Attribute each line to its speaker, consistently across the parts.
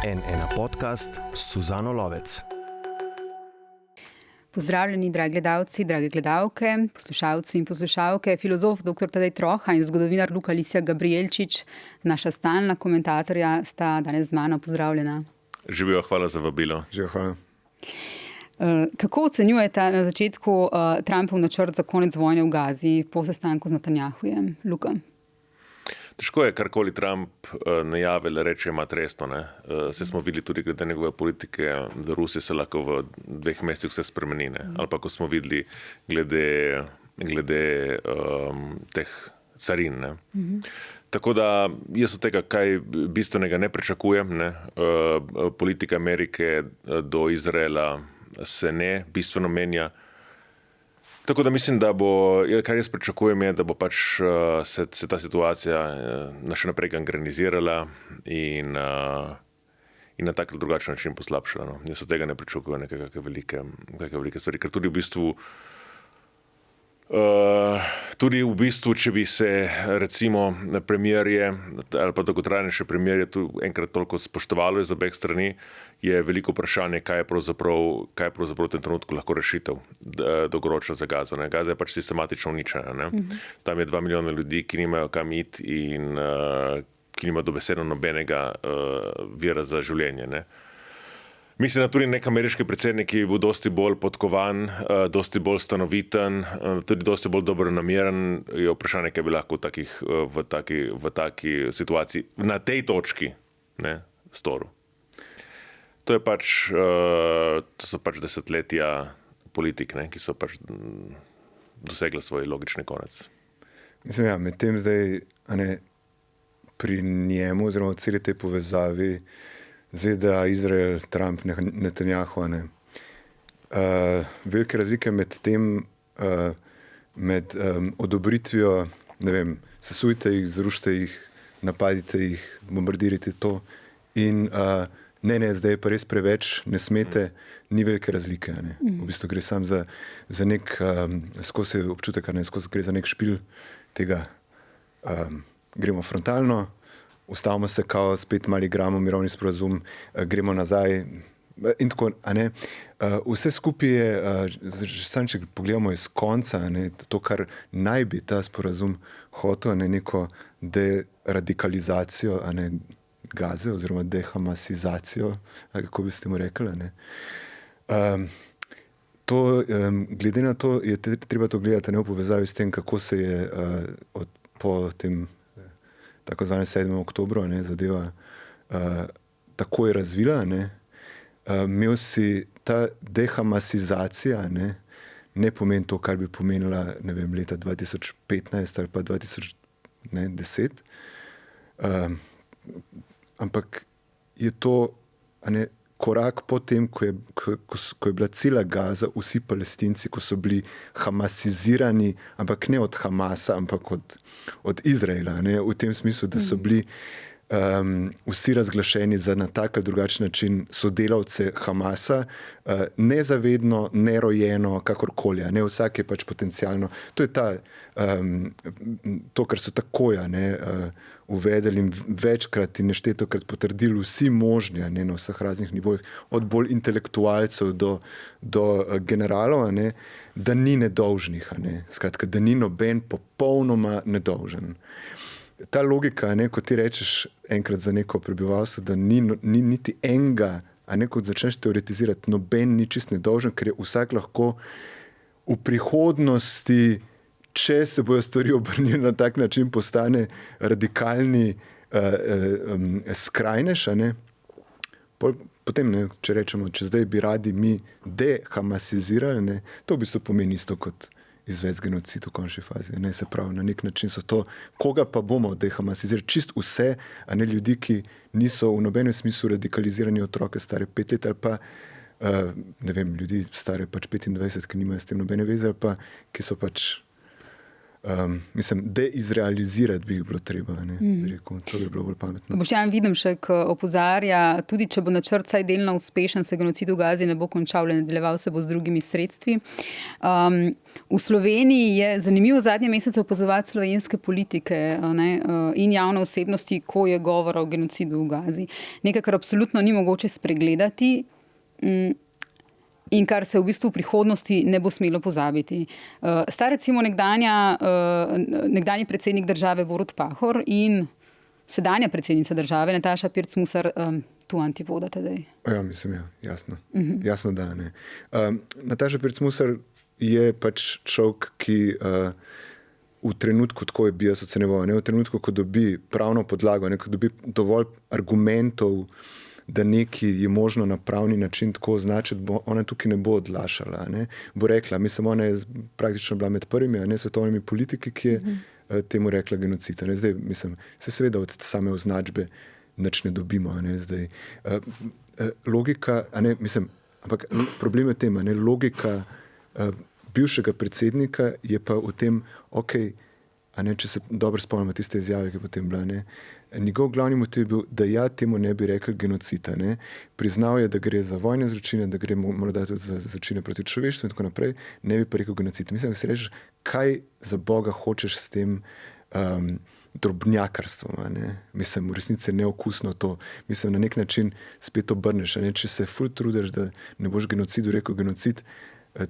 Speaker 1: NN podcast Suzano Lovec.
Speaker 2: Pozdravljeni, dragi gledalci, drage gledalke, poslušalci in poslušalke. Filozof dr. Tadej Troha in zgodovinar Luka Lisjak Gabrijelčič, naša stalna komentatorja, sta danes z mano. Pozdravljena.
Speaker 3: Živijo, hvala za vabilo.
Speaker 4: Živijo, hvala.
Speaker 2: Kako ocenjujete na začetku Trumpov načrt za konec vojne v Gazi po sestanku z Netanjahujem? Luka?
Speaker 3: Težko je karkoli Trump najavi, le reče, ima resno. Se smo videli tudi glede njegove politike, da Rusija se lahko v 2 mesecih vse spremeni. Ali pa ko smo videli glede teh carin. Tako da jaz od tega kaj bistvenega ne pričakujem. Politika Amerike do Izraela se ne bistveno menja. Tako da mislim, da bo, kar jaz pričakujem, je, da bo pač se ta situacija še naprej gangrenizirala in na tak ali drugačen način poslabšala. Jaz od tega ne pričakujem nekakve velike stvari, ker tudi v bistvu, če bi se recimo premierje ali pa dolgotrajnejše premierje tu enkrat toliko spoštovalo iz obeh strani, je veliko vprašanje, kaj je pravzaprav v tem trenutku lahko rešitev dolgoročna za Gazo. Gaza je pač sistematično uničena. Tam je 2 milijona ljudi, ki nimajo kam iti in ki nimajo dobesedno nobenega vira za življenje. Mislim, da tudi nek ameriški predsednik, ki bo dosti bolj podkovan, dosti bolj stanoviten, tudi dosti bolj dobronameren, je vprašanje, kaj bi lahko v taki situaciji na tej točki storil. To so pač desetletja politik, ki so pač dosegli svoj logični konec.
Speaker 4: Mislim, med tem zdaj pri njemu oziroma v celi tej povezavi ZDA, Izrael, Trump, Netanjahu. Velike razlike med tem, med odobritvijo, sesujte jih, zrušite jih, napadite jih, bombardirajte to in zdaj je pa res preveč, ne smete, ni velike razlike. V bistvu gre samo za nek, skozi občutek, skozi gre za nek špil tega, gremo frontalno, ustavimo se, kao spet malo igramo mirovni sporazum, gremo nazaj in tako. Vse skupaj je, samo če pogledamo iz konca, to, kar naj bi ta sporazum hotel, neko deradikalizacijo Gaze oziroma dehamasizacijo, kako bi ste mu rekli. Glede na to je treba to gledati v povezavi s tem, kako se je po tem tako zvanem 7. oktobru zadeva takoj razvila. Imel si ta dehamasizacija, ne pomeni to, kar bi pomenila leta 2015 ali pa 2010, ampak je to korak po tem, ko je bila cela Gaza, vsi Palestinci, ko so bili hamasizirani, ampak ne od Hamasa, ampak od Izraela. V tem smislu, da so bili vsi razglašeni za na tak ali drugačen način sodelavce Hamasa, nezavedno, nerojeno, kakorkoli. Vsak je pač potencialno. To je to, kar so takoj uvedeli in večkrat in neštetokrat potrdili vsi možni na vseh raznih nivojih, od bolj intelektualcev do generalov, da ni nedolžnih. Skratka, da ni noben popolnoma nedolžen. Ta logika, ko ti rečeš enkrat za neko prebivalstvo, da ni niti enega, ko začneš teoretizirati, noben ni čist nedolžen, ker je vsak lahko v prihodnosti, če se bojo stvari obrnili na tak način, postane radikalni skrajnež. Potem, če rečemo, če zdaj bi radi mi dehamasizirali, to v bistvu pomeni isto kot izvesti genocid v končni fazi. Se pravi, na nek način so to, koga pa bomo dehamasizirali, čist vse, ljudi, ki niso v nobenem smislu radikalizirani, otroke stare 5 let ali pa ljudi stare pač 25, ki nimajo s tem nobene veze, ali pa ki so pač deizrealizirati bi bilo treba. Rekel, to bi bilo bolj pametno.
Speaker 2: Boštjan Videmšek opozarja, tudi če bo načrt vsaj delno uspešen, se genocid v Gazi ne bo končal, le nadaljeval se bo z drugimi sredstvi. V Sloveniji je zanimivo zadnje mesece opazovati slovenske politike in javne osebnosti, ko je govora o genocidu v Gazi. Nekaj, kar absolutno ni mogoče spregledati in kar se v bistvu v prihodnosti ne bo smelo pozabiti. Sta recimo nekdanji predsednik države Borut Pahor in sedanja predsednica države Nataša Pirc Musar tu antipoda tedaj.
Speaker 4: Ja, mislim, jasno. Jasno, da ne. Nataša Pirc Musar je pač človek, ki v trenutku, tako bi jaz ocenjeval, v trenutku, ko dobi pravno podlago, ko dobi dovolj argumentov, da nekaj je možno na pravni način tako označiti, ona tukaj ne bo odlašala. Bo rekla, mislim, ona je praktično bila med prvimi svetovnimi politiki, ki je temu rekla genocid. Zdaj, mislim, se seveda od same označbe nič ne dobimo. Zdaj, logika, mislim, ampak problem je v tem, logika bivšega predsednika je pa v tem, če se dobro spomnimo tiste izjave, ki je potem bila, njegov glavni motiv je bil, da temu ne bi rekli genocida. Priznal je, da gre za vojne zločine, da gre morda tudi za zločine proti človeštvu in tako naprej, ne bi pa rekel genocid. Mislim, da si rečeš, kaj za Boga hočeš s tem drobnjakarstvom. Mislim, v resnici je neokusno to. Mislim, na nek način spet obrneš. Če se ful trudiš, da ne boš genocidu rekel genocid,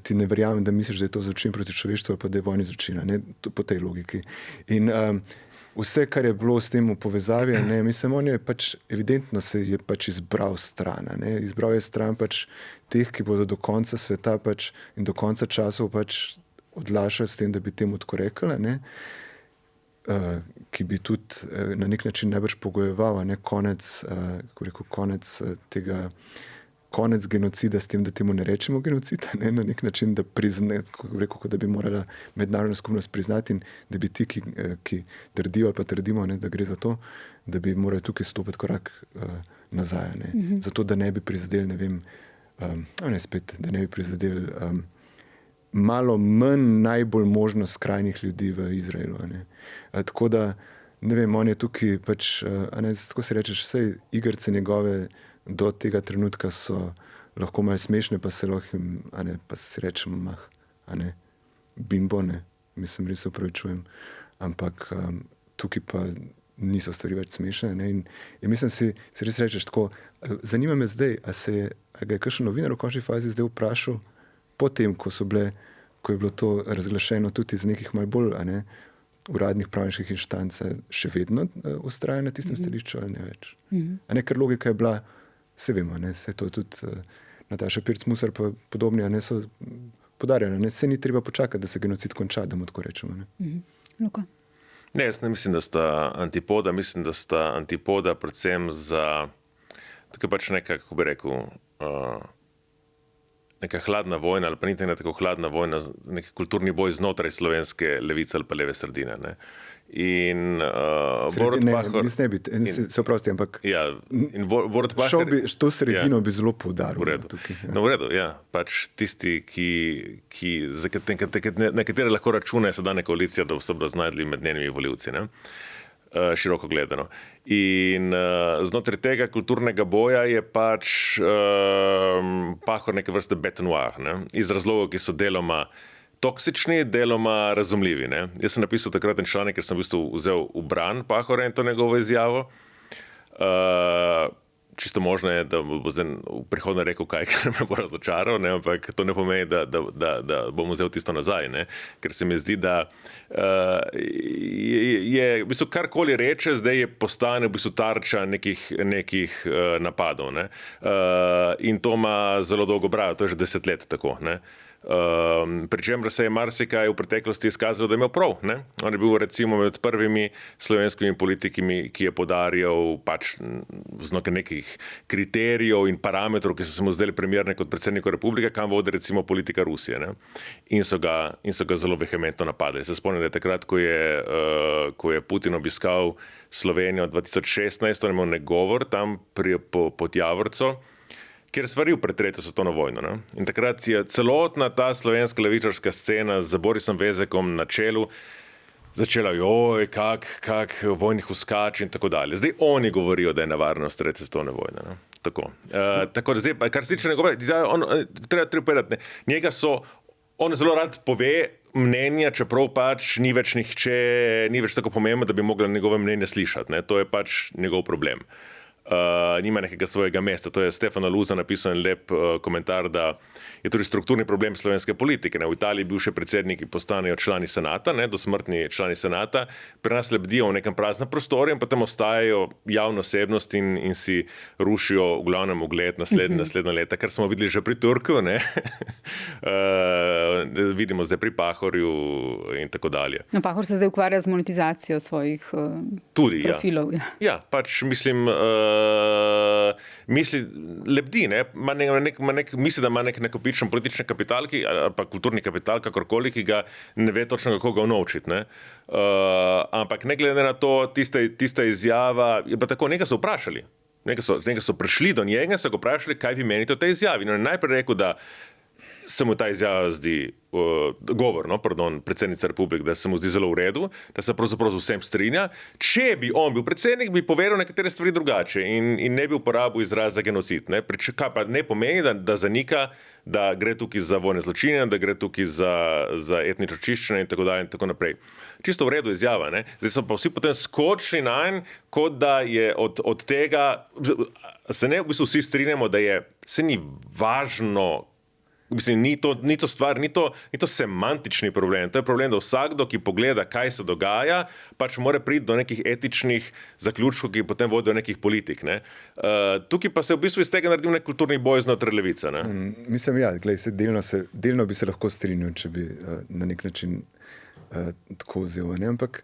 Speaker 4: ti ne verjamem, da misliš, da je to zločin proti človeštvu ali pa da je vojni zločin. Po tej logiki. In vse, kar je bilo s tem v povezavi, mislim, on je pač evidentno se je pač izbral stran. Izbral je stran pač teh, ki bodo do konca sveta pač in do konca časov pač odlašali s tem, da bi temu tako rekli, ki bi tudi na nek način najbrž pogojeval konec genocida s tem, da temu ne rečemo genocida, na nek način, da da bi morala mednarodna skupnost priznati in da bi ti, ki trdijo ali pa trdimo, da gre za to, da bi morali tukaj stopiti korak nazaj. Zato, da ne bi prizadeli, da ne bi prizadeli malo manj najbolj možno skrajnih ljudi v Izraelu. Tako da, ne vem, on je tukaj pač, tako se rečeš, vse igrice njegove do tega trenutka so lahko malo smešne, pa se lahko, pa si rečemo, bimbo, mislim, res se opravičujem, ampak tukaj pa niso stvari več smešne. In mislim, si res rečeš tako, zanima me zdaj, a ga je kakšen novinar v končni fazi zdaj vprašal, potem, ko je bilo to razglašeno tudi iz nekih malo bolj uradnih pravniških inštanc, še vedno vztraja na tistem stališču ali ne več. Ker logika je bila, se vemo, se to tudi Nataša Pirc Musar pa podobni, so podarjali, se ni treba počakati, da se genocid konča, da mu tako rečemo.
Speaker 2: Luka?
Speaker 3: Ne, jaz ne mislim, da sta antipoda, mislim, da sta antipoda predvsem za, tukaj pač neka, kako bi rekel, neka hladna vojna, ali pa niti ne tako hladna vojna, nek kulturni boj znotraj slovenske levice ali pa leve sredine. In Borut Pahor...
Speaker 4: Se oprosti, ampak
Speaker 3: Borut Pahor...
Speaker 4: To sredino bi zelo poudaril.
Speaker 3: V redu, pač tisti, na katere lahko računa je sedanja koalicija, da so bili znajdli med njenimi volivci, široko gledano. In znotraj tega kulturnega boja je pač Pahor neke vrste bête noire, iz razlogov, ki so deloma toksični, deloma razumljivi. Jaz sem napisal takrat en članek, ker sem v bistvu vzel v bran Pahora in to njegovo izjavo. Čisto možno je, da bo zdaj v prihodnje rekel kaj, ker me bo razočaral, ampak to ne pomeni, da bom vzel tisto nazaj, ker se mi zdi, da je v bistvu karkoli reče, zdaj je postane v bistvu tarča nekih napadov. In to ima zelo dolgo brado, to je že 10 let tako. Pričemer se je marsikaj v preteklosti izkazalo, da je imel prav. On je bil recimo med prvimi slovenskimi politikami, ki je podarjal pač znotraj nekih kriterijev in parametrov, ki so se mu zdeli primerni kot predsedniku republike, kam vodi recimo politika Rusije. In so ga zelo vehementno napadali. Se spomnim, da je takrat, ko je Putin obiskal Slovenijo 2016, on je imel nek govor tam pod Javorco, kjer je svaril pred tretjo svetovno vojno. In takrat je celotna ta slovenska levičarska scena z Borisom Vezekom na čelu začela, kak vojnih uskač in tako dalje. Zdaj oni govorijo, da je nevarnost tretje svetovne vojne. Ne? Tako da zdaj, kar se tiče njegove, treba povedati, njega on zelo rad pove mnenja, čeprav pač ni več tako pomembno, da bi mogla njegove mnenje slišati. Ne? To je pač njegov problem. Nima nekega svojega mesta. To je Stefano Luza napisal en lep komentar, da je tudi strukturni problem slovenske politike. Ne? V Italiji bivši predsedniki postanejo člani senata, ne? Dosmrtni člani senata, pri nas lebdijo v nekem praznem prostoru in potem ostajajo javno osebnost in si rušijo v glavnem ugled naslednja leta, kar smo videli že pri Turku, ne? Vidimo zdaj pri Pahorju in tako dalje.
Speaker 2: No, Pahor se zdaj ukvarja z monetizacijo svojih profilov.
Speaker 3: Ja, pač mislim, lebdi, ne? Misli, da ima nek nakopičen politični kapital ali pa kulturni kapital, kakorkoli, ki ga ne ve točno, kako ga unovčiti. Ne? Ampak ne glede na to, tista izjava, je pa tako, nekaj so vprašali. Nekaj so prišli do njega, so ga vprašali, kaj vi menite o tej izjavi. No, najprej rekel, da se mu ta izjava zdi, predsednica republike, da se mu zdi zelo v redu, da se pravzaprav z vsem strinja. Če bi on bil predsednik, bi povedal nekatere stvari drugače in ne bi uporabil izraza genocid. Ne? Kar pa ne pomeni, da zanika, da gre tukaj za vojne zločine, da gre tukaj za etnično čiščenje in tako dalje in tako naprej. Čisto v redu izjava. Ne? Zdaj so pa vsi potem skočili nanj, kot da je od tega, se ne v bistvu vsi strinjamo, da se ni važno. Mislim, ni to stvar, ni to semantični problem. To je problem, da vsakdo, ki pogleda, kaj se dogaja, pač mora priti do nekih etičnih zaključkov, ki potem vodijo do nekih politik. Ne? Tukaj pa se v bistvu iz tega naredil nek kulturni boj znotraj levice. Ne?
Speaker 4: Mislim, delno bi se lahko strinjal, če bi na nek način tako vzel. Ne? Ampak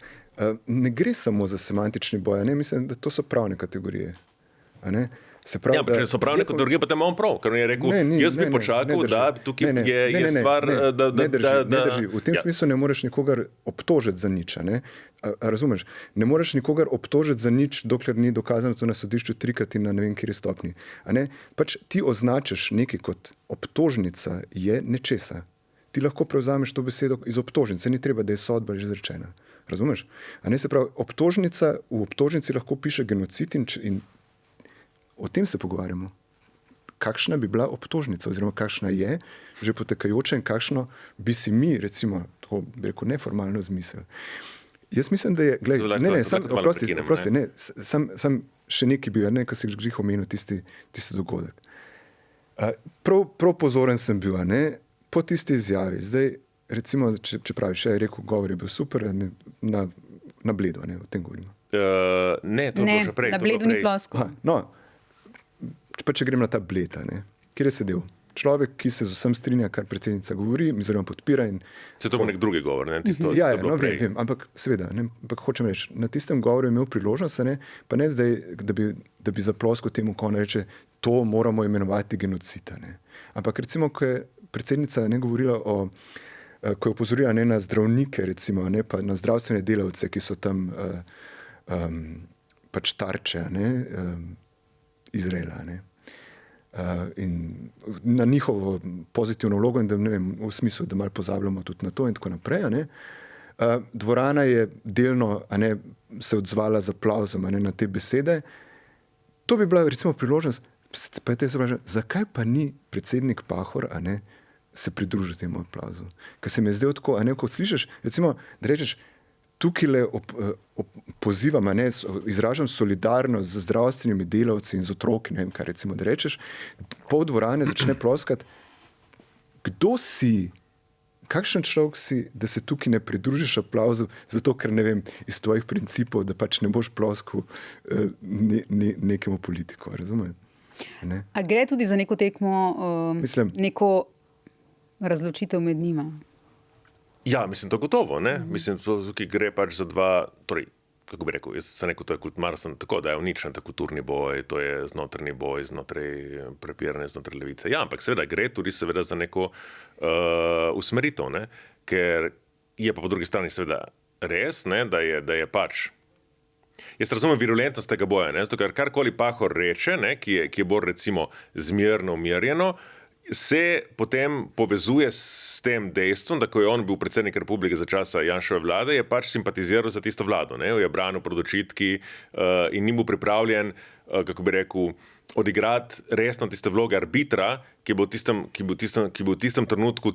Speaker 4: ne gre samo za semantični boj. Ne? Mislim, da to so pravne kategorije. A ne?
Speaker 3: Če so pravne kategorije, potem imam prav, ker je rekel, jaz bi počakal, da tukaj je stvar, da
Speaker 4: ne drži. V tem smislu ne moreš nikogar obtožiti za nič. Ne? Razumeš? Ne moreš nikogar obtožiti za nič, dokler ni dokazano to na sodišču trikrat in na ne vem kjer stopni. Pač ti označiš nekaj kot obtožnica je nečesa. Ti lahko prevzameš to besedo iz obtožnice, ni treba, da je sodba že izrečena. Razumeš? Se pravi, v obtožnici lahko piše genocid in o tem se pogovarjamo. Kakšna bi bila obtožnica, oziroma kakšna je že potekajoča in kakšno bi si mi, recimo, tako bi rekel, neformalno zmislili. Jaz mislim, da je, sam še nekaj bil, kar si že omenil, tisti dogodek. Prav pozoren sem bil, po tisti izjavi. Zdaj, recimo, če praviš, je rekel, govor je bil super, na Bledu, o tem govorimo.
Speaker 3: Ne, to je bilo že prej.
Speaker 2: Na Bledu ni plosko.
Speaker 4: Pa če grem na ta Bled, kjer je sedel človek, ki se z vsem strinja, kar predsednica govori, oziroma podpira.
Speaker 3: Se to bo nek drugi govor, ne?
Speaker 4: Vem, ampak seveda, ampak hočem reči, na tistem govoru je imel priložnost, pa ne zdaj, da bi zaploskal temu, ko on reče, to moramo imenovati genocid. Ampak recimo, ko je predsednica govorila ko je opozorila na zdravnike, recimo, pa na zdravstvene delavce, ki so tam pač tarče, Izraela, in na njihovo pozitivno vlogo in da, ne vem, v smislu, da malo pozabljamo tudi na to in tako naprej. Dvorana je delno se odzvala z aplavzom na te besede. To bi bila recimo priložnost, pa je te sobražen, zakaj pa ni predsednik Pahor se pridružil temu aplavzu? Ker se mi je zdel tako, ko slišiš, recimo, da rečeš, tukaj le pozivam, izražam solidarnost z zdravstvenimi delavci in z otroki, ne vem, kaj recimo, da rečeš, pol dvorane začne ploskati. Kdo si, kakšen človek si, da se tukaj ne pridružiš aplavzu, zato ker, ne vem, iz tvojih principov, da pač ne boš ploskal nekemu politiku, razumem?
Speaker 2: A gre tudi za neko tekmo, neko razločitev med njima?
Speaker 3: Ja, mislim, to gotovo, ne? Mislim, tukaj gre pač za dva, torej, kako bi rekel, jaz sem rekel, to je kultmarsen, tako da je uničen ta kulturni boj, to je znotrajni boj, znotraj prepiranja, znotraj levice. Ja, ampak seveda gre tudi seveda za neko usmeritev, ne? Ker je pa po drugi strani seveda res, ne? Da je pač, jaz razumem virulentnost tega boja, ne? Zato ker karkoli Pahor reče, ne? Ki je bolj recimo zmerno, umirjeno, se potem povezuje s tem dejstvom, da ko je on bil predsednik republike za časa Janševe vlade, je pač simpatiziral za tisto vlado, ne? Je branil pred očitki in ni bil pripravljen, kako bi rekel, odigrati resno tiste vloge arbitra, ki bo v tistem trenutku,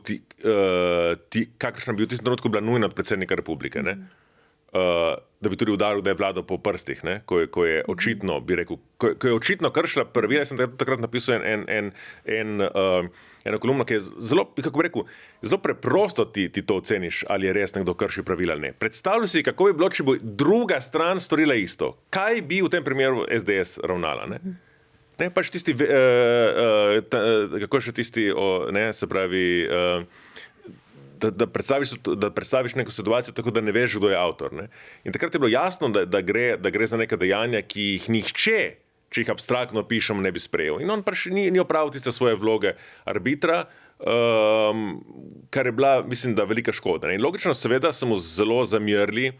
Speaker 3: kakršna bi v tistem trenutku bila nujna od predsednika republike, ne? Da bi tudi udaril, da je vladal po prstih, ne? Ko je očitno, bi rekel, ko je očitno kršila pravila. Jaz sem takrat napisal eno kolumno, ki je zelo, kako bi rekel, zelo preprosto ti to oceniš, ali je res nekdo krši pravila ali ne. Predstavljaj si, kako bi bilo, če bo druga stran storila isto. Kaj bi v tem primeru SDS ravnala, ne? Ne, pač tisti, kako še tisti, ne, se pravi, da predstaviš neko situacijo tako, da ne veš, kdo je avtor. Ne? In takrat je bilo jasno, da gre za neka dejanja, ki jih nihče, če jih abstraktno pišemo, ne bi sprejel. In on pač ni opravil tiste svoje vloge arbitra, kar je bila, mislim, da velika škoda. Ne? In logično, seveda, so mu zelo zamerili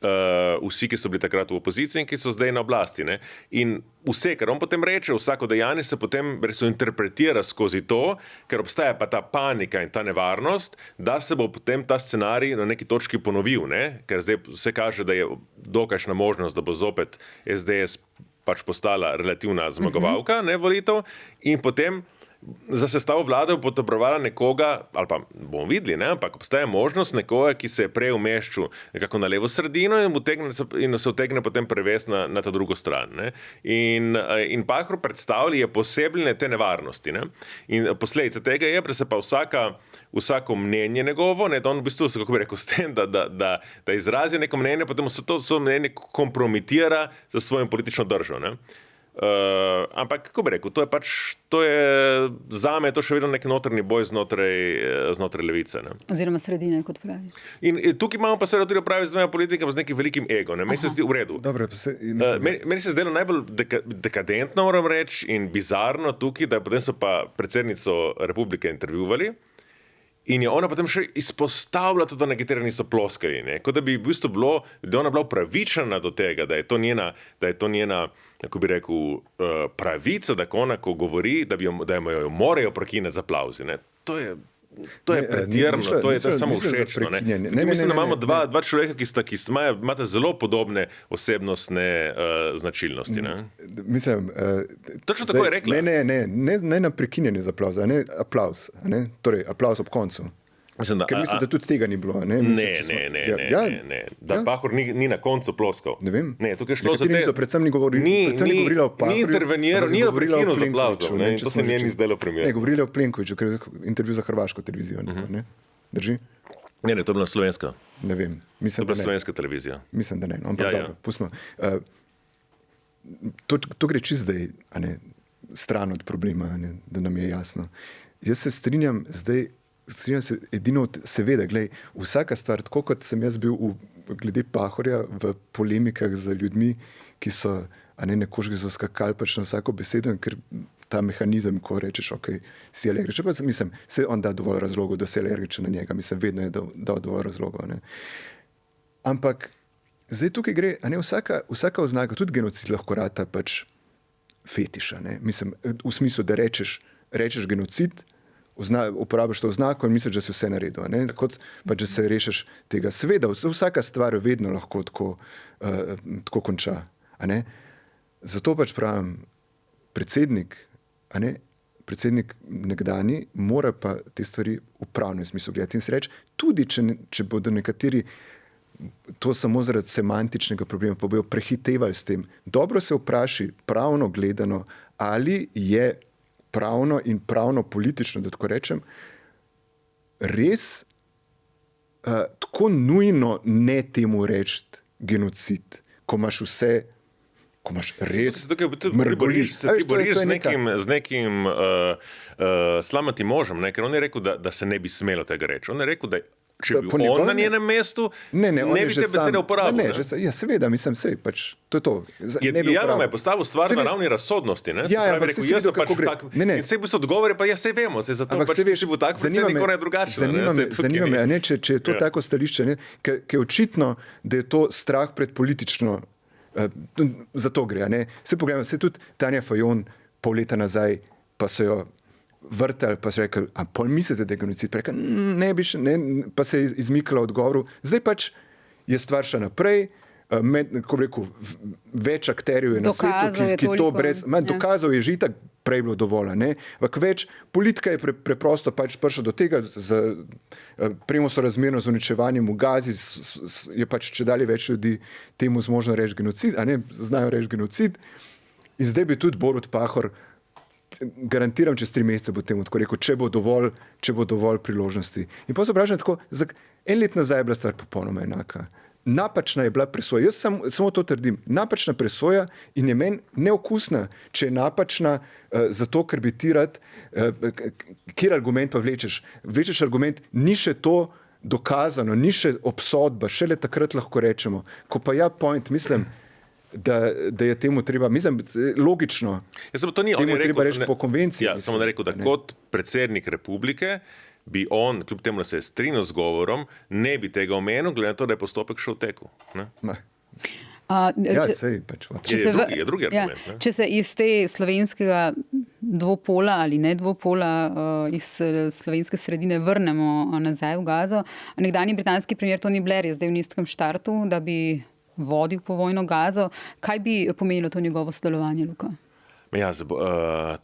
Speaker 3: vsi, ki so bili takrat v opoziciji in ki so zdaj na oblasti. Ne? In vse, kar on potem reče, vsako dejanje se potem interpretira skozi to, ker obstaja pa ta panika in ta nevarnost, da se bo potem ta scenarij na neki točki ponovil, ne? Ker zdaj vse kaže, da je dokajšna možnost, da bo zopet SDS pač postala relativna zmagovalka, ne, volitev, in potem za sestavo vlade bo podobrovala nekoga, ali pa bomo videli, ne, ampak obstaja možnost nekoga, ki se je prej umeščil nekako na levo sredino in se utegne potem prevesti na ta drugo stran. Ne. In Pahor predstavlja posebne te nevarnosti. Ne. In posledica tega je, da se pa vsako mnenje njegovo, ne, da on v bistvu, kako bi rekel, s tem, da izrazi neko mnenje, potem se to mnenje kompromitira za svojo politično držo. Ne. Ampak, kako bi rekel, to je zame to še vedno nek notrni boj znotraj levice. Ne?
Speaker 2: Oziroma sredine, kot praviš.
Speaker 3: In tukaj imamo pa seveda tudi opraviti z dvema politikama z nekim velikim egom. Meni se zdi v redu.
Speaker 4: Dobro,
Speaker 3: meni se zdelo najbolj dekadentno, moram reči, in bizarno tukaj, da potem so pa predsednico republike intervjuvali. In je ona potem še izpostavila to, da nekateri niso ploskali. Ne? Kot da bi v bistvu bilo, da je ona bila upravičena do tega, da je to njena, kako bi rekel, pravica, da ona, ko govori, da jo morajo prekiniti z aplavzi. Ne? To je pretirano, to je samo všečno. Mislim, da imamo dva človeka, ki imate zelo podobne osebnostne značilnosti. Ne?
Speaker 4: Mislim,
Speaker 3: točno tako je rekla.
Speaker 4: Ne na prekinjanje z aplavza, ne aplavz. Torej, aplavz ob koncu. Ker mislim, da tudi tega ni bilo. Ne. Da Pahor ni na koncu ploskal. Ne vem.
Speaker 3: Ne, tukaj je šlo za te...
Speaker 4: Predvsem ni govorila o Pahorju.
Speaker 3: Ni interveniral, ni prekinil z aplavzom. To se njeni zdelo primer.
Speaker 4: Ne, govorila o Plenkoviću, ker je intervju za hrvaško televizijo. Ne? Drži?
Speaker 3: Ne, to je bila slovenska.
Speaker 4: Ne vem.
Speaker 3: To je bila slovenska televizija.
Speaker 4: Mislim, da ne. Ampak dobro, pustimo. To gre čist zdaj, stran od problema, da nam je jasno. Jaz se strinjam se edino, seveda, glej, vsaka stvar, tako kot sem jaz bil glede Pahorja v polemikah z ljudmi, ki so nekož skakali pač na vsako besedo, ker ta mehanizem, ko rečeš, ok, si alergičen, pa mislim, se on da dovolj razlogov, da si alergičen na njega, mislim, vedno je dal dovolj razlogov. Ne. Ampak zdaj tukaj gre, vsaka oznaka, tudi genocid lahko rata pač fetiša, ne. Mislim, v smislu, da rečeš genocid, uporabiš to oznako in misliš, da si vse naredil. Ne? Kot pa, če se rešiš tega. Seveda, vsaka stvar vedno lahko tako konča. Zato pač pravim, predsednik nekdani mora pa te stvari v pravnem smislu gledati in se reči, tudi če bodo nekateri to samo zaradi semantičnega problema, pa bojo prehitevali s tem. Dobro se vpraši, pravno gledano, ali je pravno in pravno-politično, da tako rečem, res tako nujno ne temu reči genocid, ko imaš vse, ko imaš res
Speaker 3: mrgoliš. Se ti boriš z nekim slamatim možem, ne? Ker on je rekel, da se ne bi smelo tega reči. On je rekel, da če bi on na njenem mestu, ne bi te besede uporabil.
Speaker 4: Seveda, mislim, sej, pač, to je to.
Speaker 3: Jadom je postavil stvar na ravni razsodnosti. Ne?
Speaker 4: Ampak se seveda, kako gre.
Speaker 3: In sej v bistvu odgovori, pa sej vemo, sej zato pač si bo tak predsednik, ona je drugačna.
Speaker 4: Zanima me, če je to tako stališče, ker je očitno, da je to strah pred politično, za to gre. Sej pogledamo, sej tudi Tanja Fajon pol leta nazaj, pa so jo vrtali, pa so rekli, a pol mislite, da je genocid? Pa rekli, ne bi še, ne, pa se je izmikala odgovoru. Zdaj pač je stvar še naprej, ko bi rekel, več akterjev je na svetu, ki to brez, dokazov je že itak prej bilo dovolj, ne? Ampak več, politika je preprosto pač prišla do tega, premo so razmerno z uničevanjem v Gazi, je pač čedalje več ljudi temu zmožno reči genocid, a ne, znajo reči genocid. In zdaj bi tudi Borut Pahor, garantiram, čez 3 mesece bo temu tako rekel, če bo dovolj priložnosti. In pa se vprašam tako, en let nazaj je bila stvar popolnoma enaka. Napačna je bila presoja. Jaz samo to trdim. Napačna presoja in je meni neokusna, če je napačna zato, ker bi ti rad, kjer argument pa vlečeš? Vlečeš argument, ni še to dokazano, ni še obsodba, šele takrat lahko rečemo. Ko pa point, mislim, da je temu treba, mislim, logično, temu treba reči po konvenciji.
Speaker 3: Ja, samo da rekel, da kot predsednik republike bi on, kljub temu, da se je strinjal z govorom, ne bi tega omenil, glede na to, da je postopek še v teku.
Speaker 4: Sej pač.
Speaker 3: Je drugi argument.
Speaker 2: Ja, če se iz te slovenskega dvopola ali ne dvopola, iz slovenske sredine vrnemo nazaj v Gazo. Nekdanji britanski premier Tony Blair je zdaj v nizkem štartu, da bi vodil povojno Gazo. Kaj bi pomenilo to njegovo sodelovanje, Luka?
Speaker 3: Ja,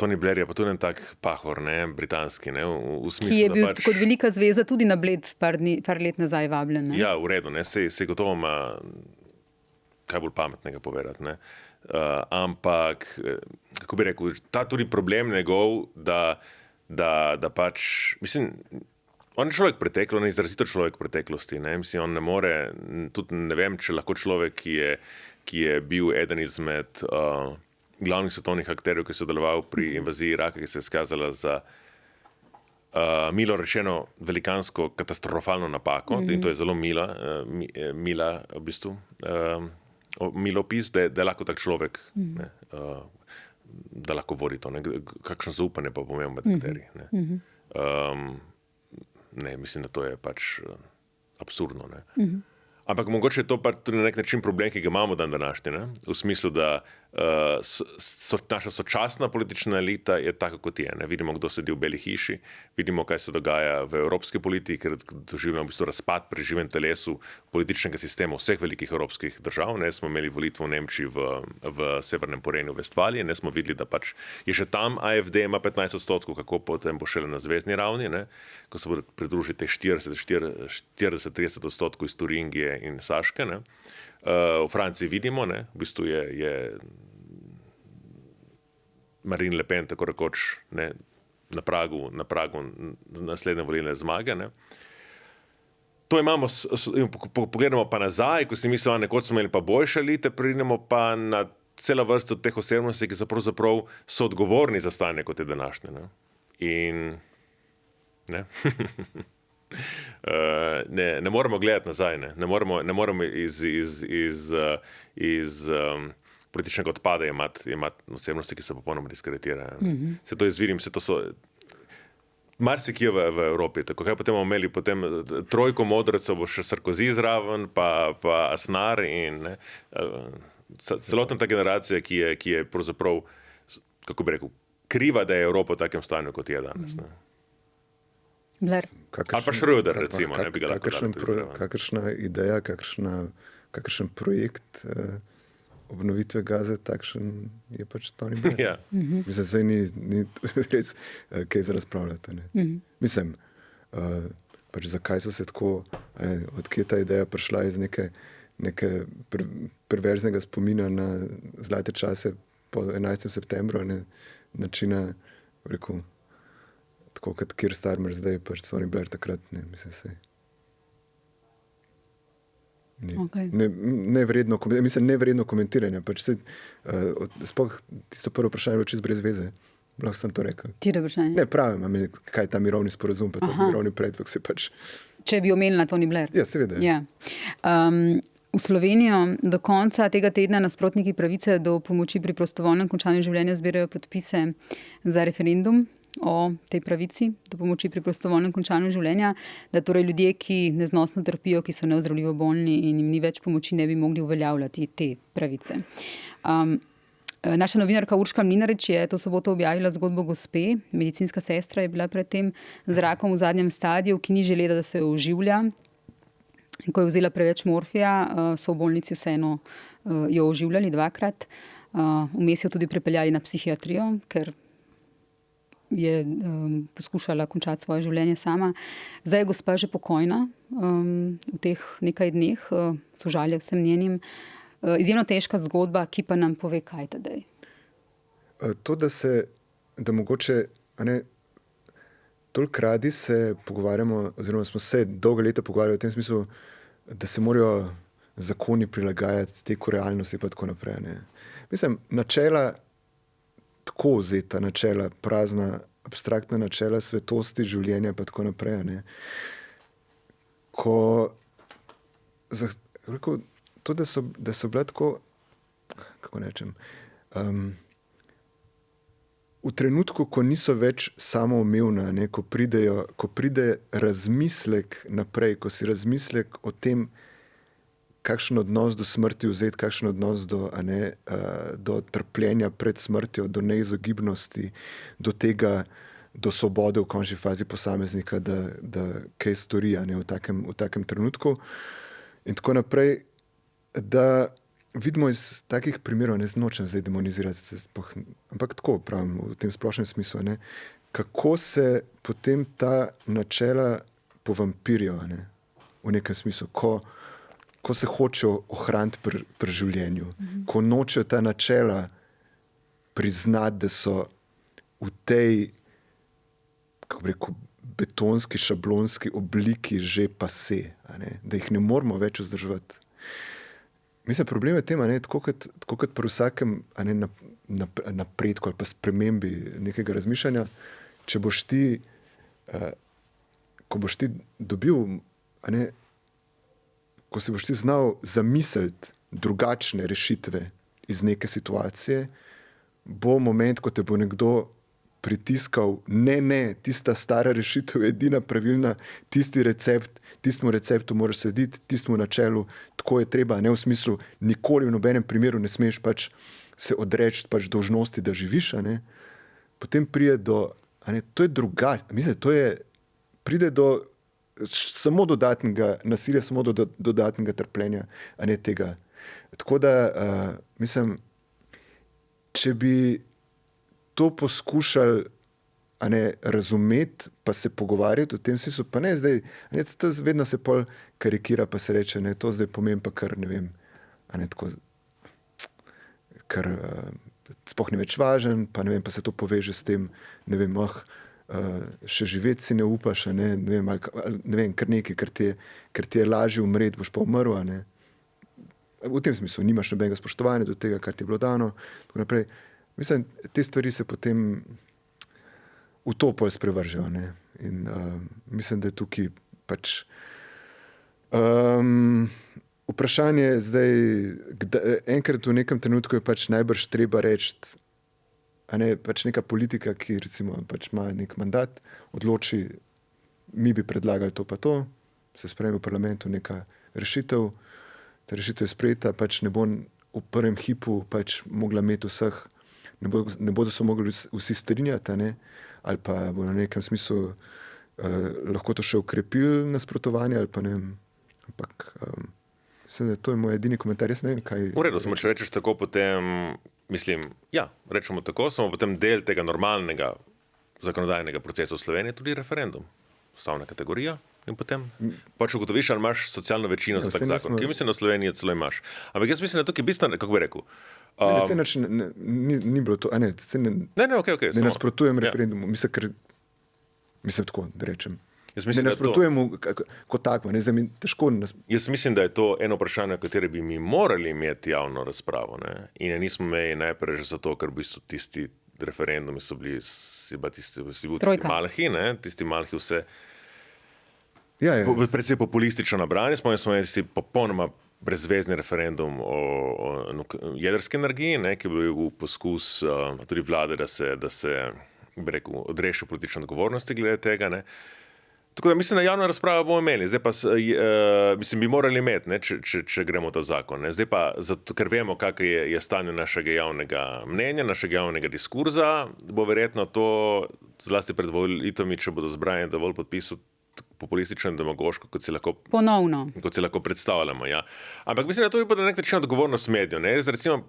Speaker 3: Tony Blair je pa tudi en tak Pahor, ne, britanski, ne, v smislu,
Speaker 2: ki je bil kot velika zveza tudi na Bled par let nazaj vabljen. Ne?
Speaker 3: Ja, v redu, ne, se gotovo ima kaj bolj pametnega povedati, ne. Ampak, kako bi rekel, ta tudi problem njegov, da pač, mislim, on je človek preteklo, on je izrazito človek preteklosti, ne, mislim, on ne more, tudi ne vem, če lahko človek, ki je bil eden izmed glavnih svetovnih akterjev, ki so delovali pri invaziji Iraka, ki se je izkazala za milo rečeno velikansko katastrofalno napako, in to je zelo mila v bistvu, milo opis, da je lahko tak človek, ne, da lahko vodi to, ne, kakšno zaupanje pa pomembno med akterji. Ne, mislim, da to je pač absurdno. Ne. Ampak mogoče je to pa tudi na nek način problem, ki ga imamo dan današnji, ne? V smislu, da naša sočasna politična elita je taka, kot je. Ne? Vidimo, kdo sedi v Beli hiši, vidimo, kaj se dogaja v evropski politiki, ker doživljamo v bistvu razpad pri živem telesu političnega sistema vseh velikih evropskih držav. Ne? Smo imeli volitvo v Nemčiji v severnem Porenju, v Vestfaliji, ne? Smo videli, da pač je še tam AfD ima 15%, kako potem bo šele na zvezni ravni, ne? Ko se bodo pridružili teh 40-30% iz Turingije in Saške. Ne? V Franciji vidimo, ne? V bistvu je Marine Le Pen tako rekoč, ne, na pragu naslednje volilne zmage. Ne? To imamo, pogledamo pa nazaj, ko si mislimo, nekoč smo imeli pa boljše elite, pridemo pa na celo vrsto teh osebnosti, ki pravzaprav so odgovorni za stanje, kot je današnje. Ne? In ne. Ne moremo gledati nazaj, ne moremo iz političnega odpada imati osebnosti, ki se popolnoma diskreditirajo. Se to izvidim, se to so marsikje v Evropi, tako kaj potem bomo imeli potem trojko modrecev, bo še Sarkozy zraven, pa Aznar in ne, celotna ta generacija, ki je pravzaprav, kako bi rekel, kriva, da je Evropa v takem stanju, kot je danes. Ne.
Speaker 2: Blair.
Speaker 3: Ali pa Schröder, recimo, ne bi ga lahko dali.
Speaker 4: Kakršna ideja, kakšen projekt obnovitve Gaze, takšen je pač Tony Blair.
Speaker 3: Ja.
Speaker 4: Mislim, zdaj ni res kaj za razpravljati. Mislim, pač zakaj so se tako, odkje ta ideja prišla iz neke perverznega spomina na zlate čase po 11. septembru, načina, rekel, tako kot Keir Starmer zdaj, pač Tony Blair takrat, ne, mislim se. Nevredno komentiranja. Pač se, sploh tisto prvo vprašanje je bilo čisto brez veze. Lahko sem to rekel.
Speaker 2: Tire vprašanje?
Speaker 4: Ne, pravim, kaj je ta mirovni sporazum, pa ta mirovni predlog se pač...
Speaker 2: Če bi omenila Tony Blair?
Speaker 4: Ja, seveda.
Speaker 2: Ja. V Slovenijo do konca tega tedna nasprotniki pravice do pomoči pri prostovoljnem končanju življenja zbirajo podpise za referendum o tej pravici do pomoči pri prostovoljnem končanju življenja, da torej ljudje, ki neznosno trpijo, ki so neozdravljivo bolni in jim ni več pomoči, ne bi mogli uveljavljati te pravice. Naša novinarka Urška Mlinarič je to soboto objavila zgodbo gospe, medicinska sestra je bila predtem z rakom v zadnjem stadiju, ki ni želela, da se jo oživlja. In ko je vzela preveč morfija, so v bolnici vseeno jo oživljali 2-krat. Vmes jo tudi prepeljali na psihiatrijo, ker je poskušala končati svoje življenje sama. Zdaj je gospa že pokojna v teh nekaj dneh, sožalje vsem njenim. Izjemno težka zgodba, ki pa nam pove, kaj Tadej.
Speaker 4: To, da mogoče toliko radi se pogovarjamo, oziroma smo se dolga leta pogovarjali v tem smislu, da se morajo zakoni prilagajati teku realnosti in tako naprej. Ne. Mislim, načela, tako vzeta načela, prazna, abstraktna načela svetosti, življenja in tako naprej. Ne. Ko rekel, to, da so bila tako, kako rečem, v trenutku, ko niso več samoumevna, ne, ko pride razmislek naprej, ko si razmislek o tem, kakšen odnos do smrti vzeti, kakšen odnos do trpljenja pred smrtjo, do neizogibnosti, do tega, do svobode v končni fazi posameznika, da kaj stori v takem trenutku. In tako naprej, da vidimo iz takih primerov, ne nočem zdaj demonizirati, ampak tako pravim v tem splošnem smislu, ne, kako se potem ta načela povampirijo, ne, v nekem smislu, ko se hočejo ohraniti pri življenju, ko nočejo ta načela priznati, da so v tej, kako bi rekel, betonski, šablonski obliki že pase, da jih ne moramo več vzdrževati. Mislim, problem je tem, tako kot pri vsakem napredku ali pa spremembi nekega razmišljanja, če boš ti, ko boš ti dobil, ko si boš ti znal zamisliti drugačne rešitve iz neke situacije, bo moment, ko te bo nekdo pritiskal, ne, tista stara rešitev je edina pravilna, tistemu receptu moraš slediti, tistemu načelu, tako je treba, ne v smislu, nikoli v nobenem primeru ne smeš pač se odreči pač dolžnosti, da živiš, potem pride do, to je drugače, mislim, pride do samo dodatnega nasilja, samo do dodatnega trpljenja, tega. Tako da, mislim, če bi to poskušali razumeti, pa se pogovarjati v tem smislu, pa ne zdaj, to vedno se pol karikira, pa se reče, to zdaj pomeni pa kar, ne vem, tako, kar sploh ni več važen, pa ne vem, pa se to poveže s tem, ne vem, še živeti si ne upaš, ne vem, kar nekaj, ker ti je lažje umreti, boš pa umrl, v tem smislu, nimaš nobenega spoštovanja do tega, kar ti je bilo dano, tako naprej. Mislim, te stvari se potem v to pol sprevržejo. In mislim, da je tukaj pač vprašanje zdaj, enkrat v nekem trenutku je pač najbrž treba reči, pač neka politika, ki recimo pač ima nek mandat, odloči, mi bi predlagali to pa to, se sprejme v parlamentu neka rešitev, ta rešitev je sprejeta, pač ne bo v prvem hipu pač mogla imeti vseh, ne bodo se mogli vsi strinjati, ali pa bo na nekem smislu lahko to še ukrepili nasprotovanje, ali pa ne vem, ampak mislim, da to je moj edini komentar, jaz ne vem, kaj...
Speaker 3: V redu, samo če rečeš tako, potem, mislim, ja, rečemo tako, samo potem del tega normalnega zakonodajnega procesa v Sloveniji tudi referendum, ustavna kategorija, in potem pač ugotoviš, ali imaš socialno večino za tak zakon, ki mislim, da v Sloveniji celo imaš. Ampak jaz mislim, da tukaj bistveno, kako bi rekel,
Speaker 4: ni bilo to,
Speaker 3: okay,
Speaker 4: ne nasprotujem referendumu, mislim tako, da rečem.
Speaker 3: Mislim,
Speaker 4: ne nasprotujem kot tako, težko.
Speaker 3: Jaz mislim, da je to eno vprašanje, o kateri bi mi morali imeti javno razpravo, in je nismo imeli najprej že zato, ker v bistvu tisti referendumi so bili tisti malhi, tisti malhi vse predvsej populistično nabrani, smo imeli tisti popolnoma brezvezni referendum o jedrski energiji, ki je bil poskus tudi vlade, da se bi rekel, odreši politične odgovornosti glede tega. Tako da mislim, da javno razpravo bomo imeli. Zdaj pa, mislim, bi morali imeti, ne, če gremo v ta zakon. Ne. Zdaj pa, ker vemo, kakšno je stanje našega javnega mnenja, našega javnega diskurza, bo verjetno to, zlasti pred volitvami, če bodo zbrani dovolj podpisov, populistično in demagoško, kot si lahko predstavljamo. Ja. Ampak mislim, da to bi na nek način odgovornost medijev. Recimo,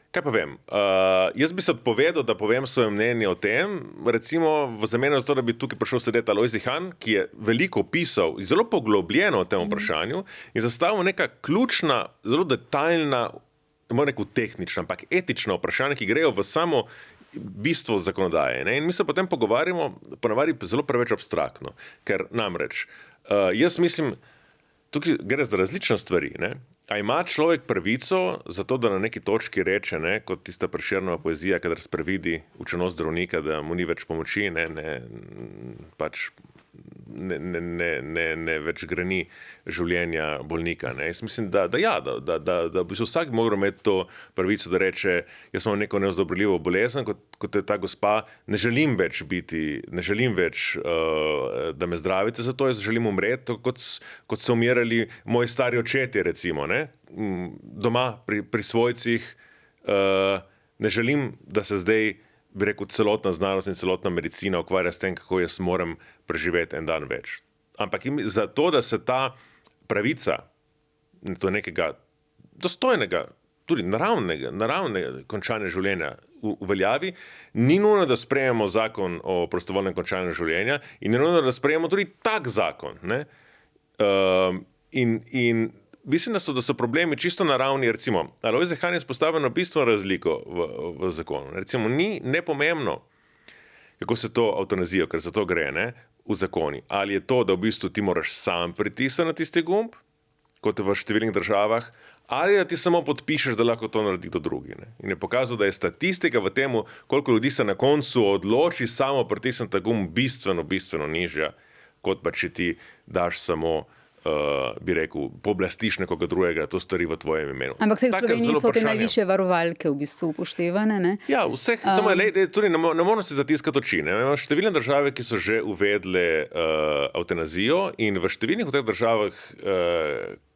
Speaker 3: kaj pa vem, jaz bi se odpovedal, da povem svoje mnenje o tem, recimo v zameno za to, da bi tukaj prišel sedeti Alojzij Han, ki je veliko pisal in zelo poglobljeno o tem vprašanju in zastavil neka ključna, zelo detaljna, moram reči tehnična, ampak etična vprašanja, ki grejo v samo bistvo zakonodaje. Ne? In mi se potem pogovarjamo, ponavadi zelo preveč abstraktno, ker namreč, jaz mislim, tukaj gre za različne stvari, ne? A ima človek pravico za to, da na neki točki reče, ne, kot tista Prešernova poezija, kadar sprevidi učenost zdravnika, da mu ni več pomoči, ne več greni življenja bolnika. Ne. Jaz mislim, da bi se vsak moral imeti to pravico, da reče, jaz imam neko neozdobriljivo bolezen, kot je ta gospa, ne želim več, da me zdravite, zato jaz želim umreti, kot so umirali moji stari očetje, recimo, ne. Doma pri svojcih, ne želim, da se zdaj, bi rekel, celotna znanost in celotna medicina ukvarja s tem, kako jaz moram preživeti en dan več. Ampak zato, da se ta pravica do nekega dostojnega, tudi naravnega končanja življenja uveljavi, ni nujno, da sprejemo zakon o prostovoljnem končanju življenja in ni nujno, da sprejemo tudi tak zakon. Ne? In mislim, da so problemi čisto naravni. Recimo, Alojzij Han je izpostavil bistveno razliko v zakonu. Recimo, ni nepomembno, kako se to evtanazijo, ker za to gre, ne, v zakoni. Ali je to, da v bistvu ti moraš sam pritisniti na tisti gumb, kot je v številnih državah, ali da ti samo podpišeš, da lahko to naredi kdo drugi. Ne. In je pokazal, da je statistika v tem, koliko ljudi se na koncu odloči samo pritisniti ta gumb, bistveno nižja, kot pa če ti daš samo bi rekel, pooblastiš nekoga drugega, to stori v tvojem imenu.
Speaker 2: Ampak v Sloveniji so te najvišje varovalke v bistvu upoštevane, ne?
Speaker 3: Ja, vseh, samo tudi ne moramo si zatiskati oči. Imamo številne države, ki so že uvedle evtanazijo in v številnih teh državah,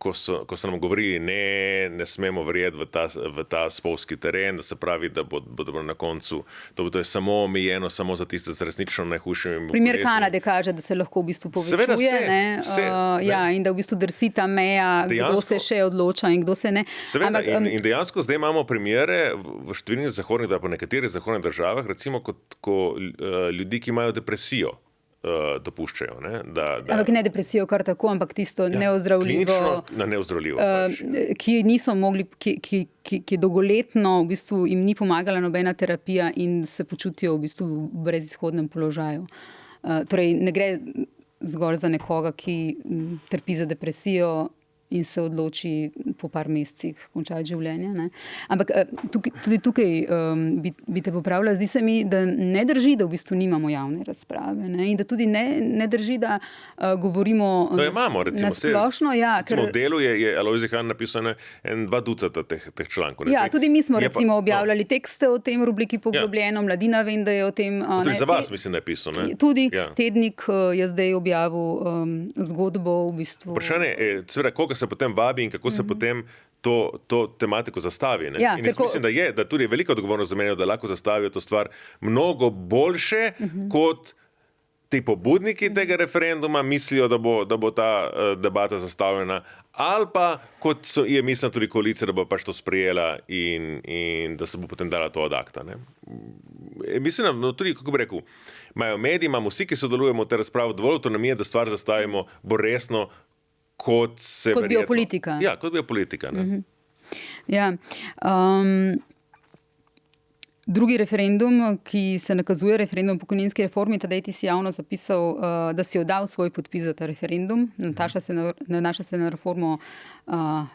Speaker 3: ko so nam govorili, ne smemo verjeti v ta spolski teren, da se pravi, da bodo na koncu, to je samo omejeno, samo za tiste z resnično najhujšimi boleznimi.
Speaker 2: Primer Kanade kaže, da se lahko v bistvu povečuje, in da v bistvu drsi ta meja, kdo se še odloča in kdo se ne.
Speaker 3: Seveda, in dejansko zdaj imamo primere v številnih zahodnih, da po nekaterih zahodnih državah, recimo, ko ljudi, ki imajo depresijo, dopuščajo. Ne?
Speaker 2: Ampak ne depresijo kar tako, ampak tisto neozdravljivo, ki niso mogli, ki dolgoletno v bistvu jim ni pomagala nobena terapija in se počutijo v bistvu v brezizhodnem položaju. Torej, ne gre zgolj za nekoga, ki trpi za depresijo in se odloči po par mesecih končati življenje. Ne? Ampak tudi tukaj bi te popravila. Zdi se mi, da ne drži, da v bistvu nimamo javne razprave. Ne? In da tudi ne drži, da govorimo na splošno.
Speaker 3: Recimo v Delu je Alojzij Han napisal 2 teh člankov.
Speaker 2: Ja, tudi mi smo recimo objavljali tekste o tem v rubriki Poglobljeno, Mladina vem, da je o tem.
Speaker 3: Tudi za vas mislim, da je pisal. Ne?
Speaker 2: Tudi Tednik je zdaj objavil zgodbo v bistvu.
Speaker 3: Vprašanje je, seveda, koga se potem vabi in kako se potem to tematiko zastavi. Ne?
Speaker 2: Ja,
Speaker 3: in jaz mislim, da tudi je velika odgovornost za mene, da lahko zastavijo to stvar mnogo boljše, kot ti pobudniki tega referenduma mislijo, da bo ta debata zastavljena, ali pa kot je mislila tudi koalicija, da bo pač to sprejela in da se bo potem dala to od akta. Ne? Mislim, da tudi, kako bi rekel, imajo mediji, imamo vsi, ki sodelujemo v tej razpravi, dovolj avtonomije, da stvar zastavimo bolj resno, kot
Speaker 2: biopolitika.
Speaker 3: Ja, kot biopolitika.
Speaker 2: Ja. Drugi referendum, ki se nakazuje, referendum o pokojninski reformi, tedaj ti si javno zapisal, da si oddal svoj podpis za ta referendum. Nanaša se na reformo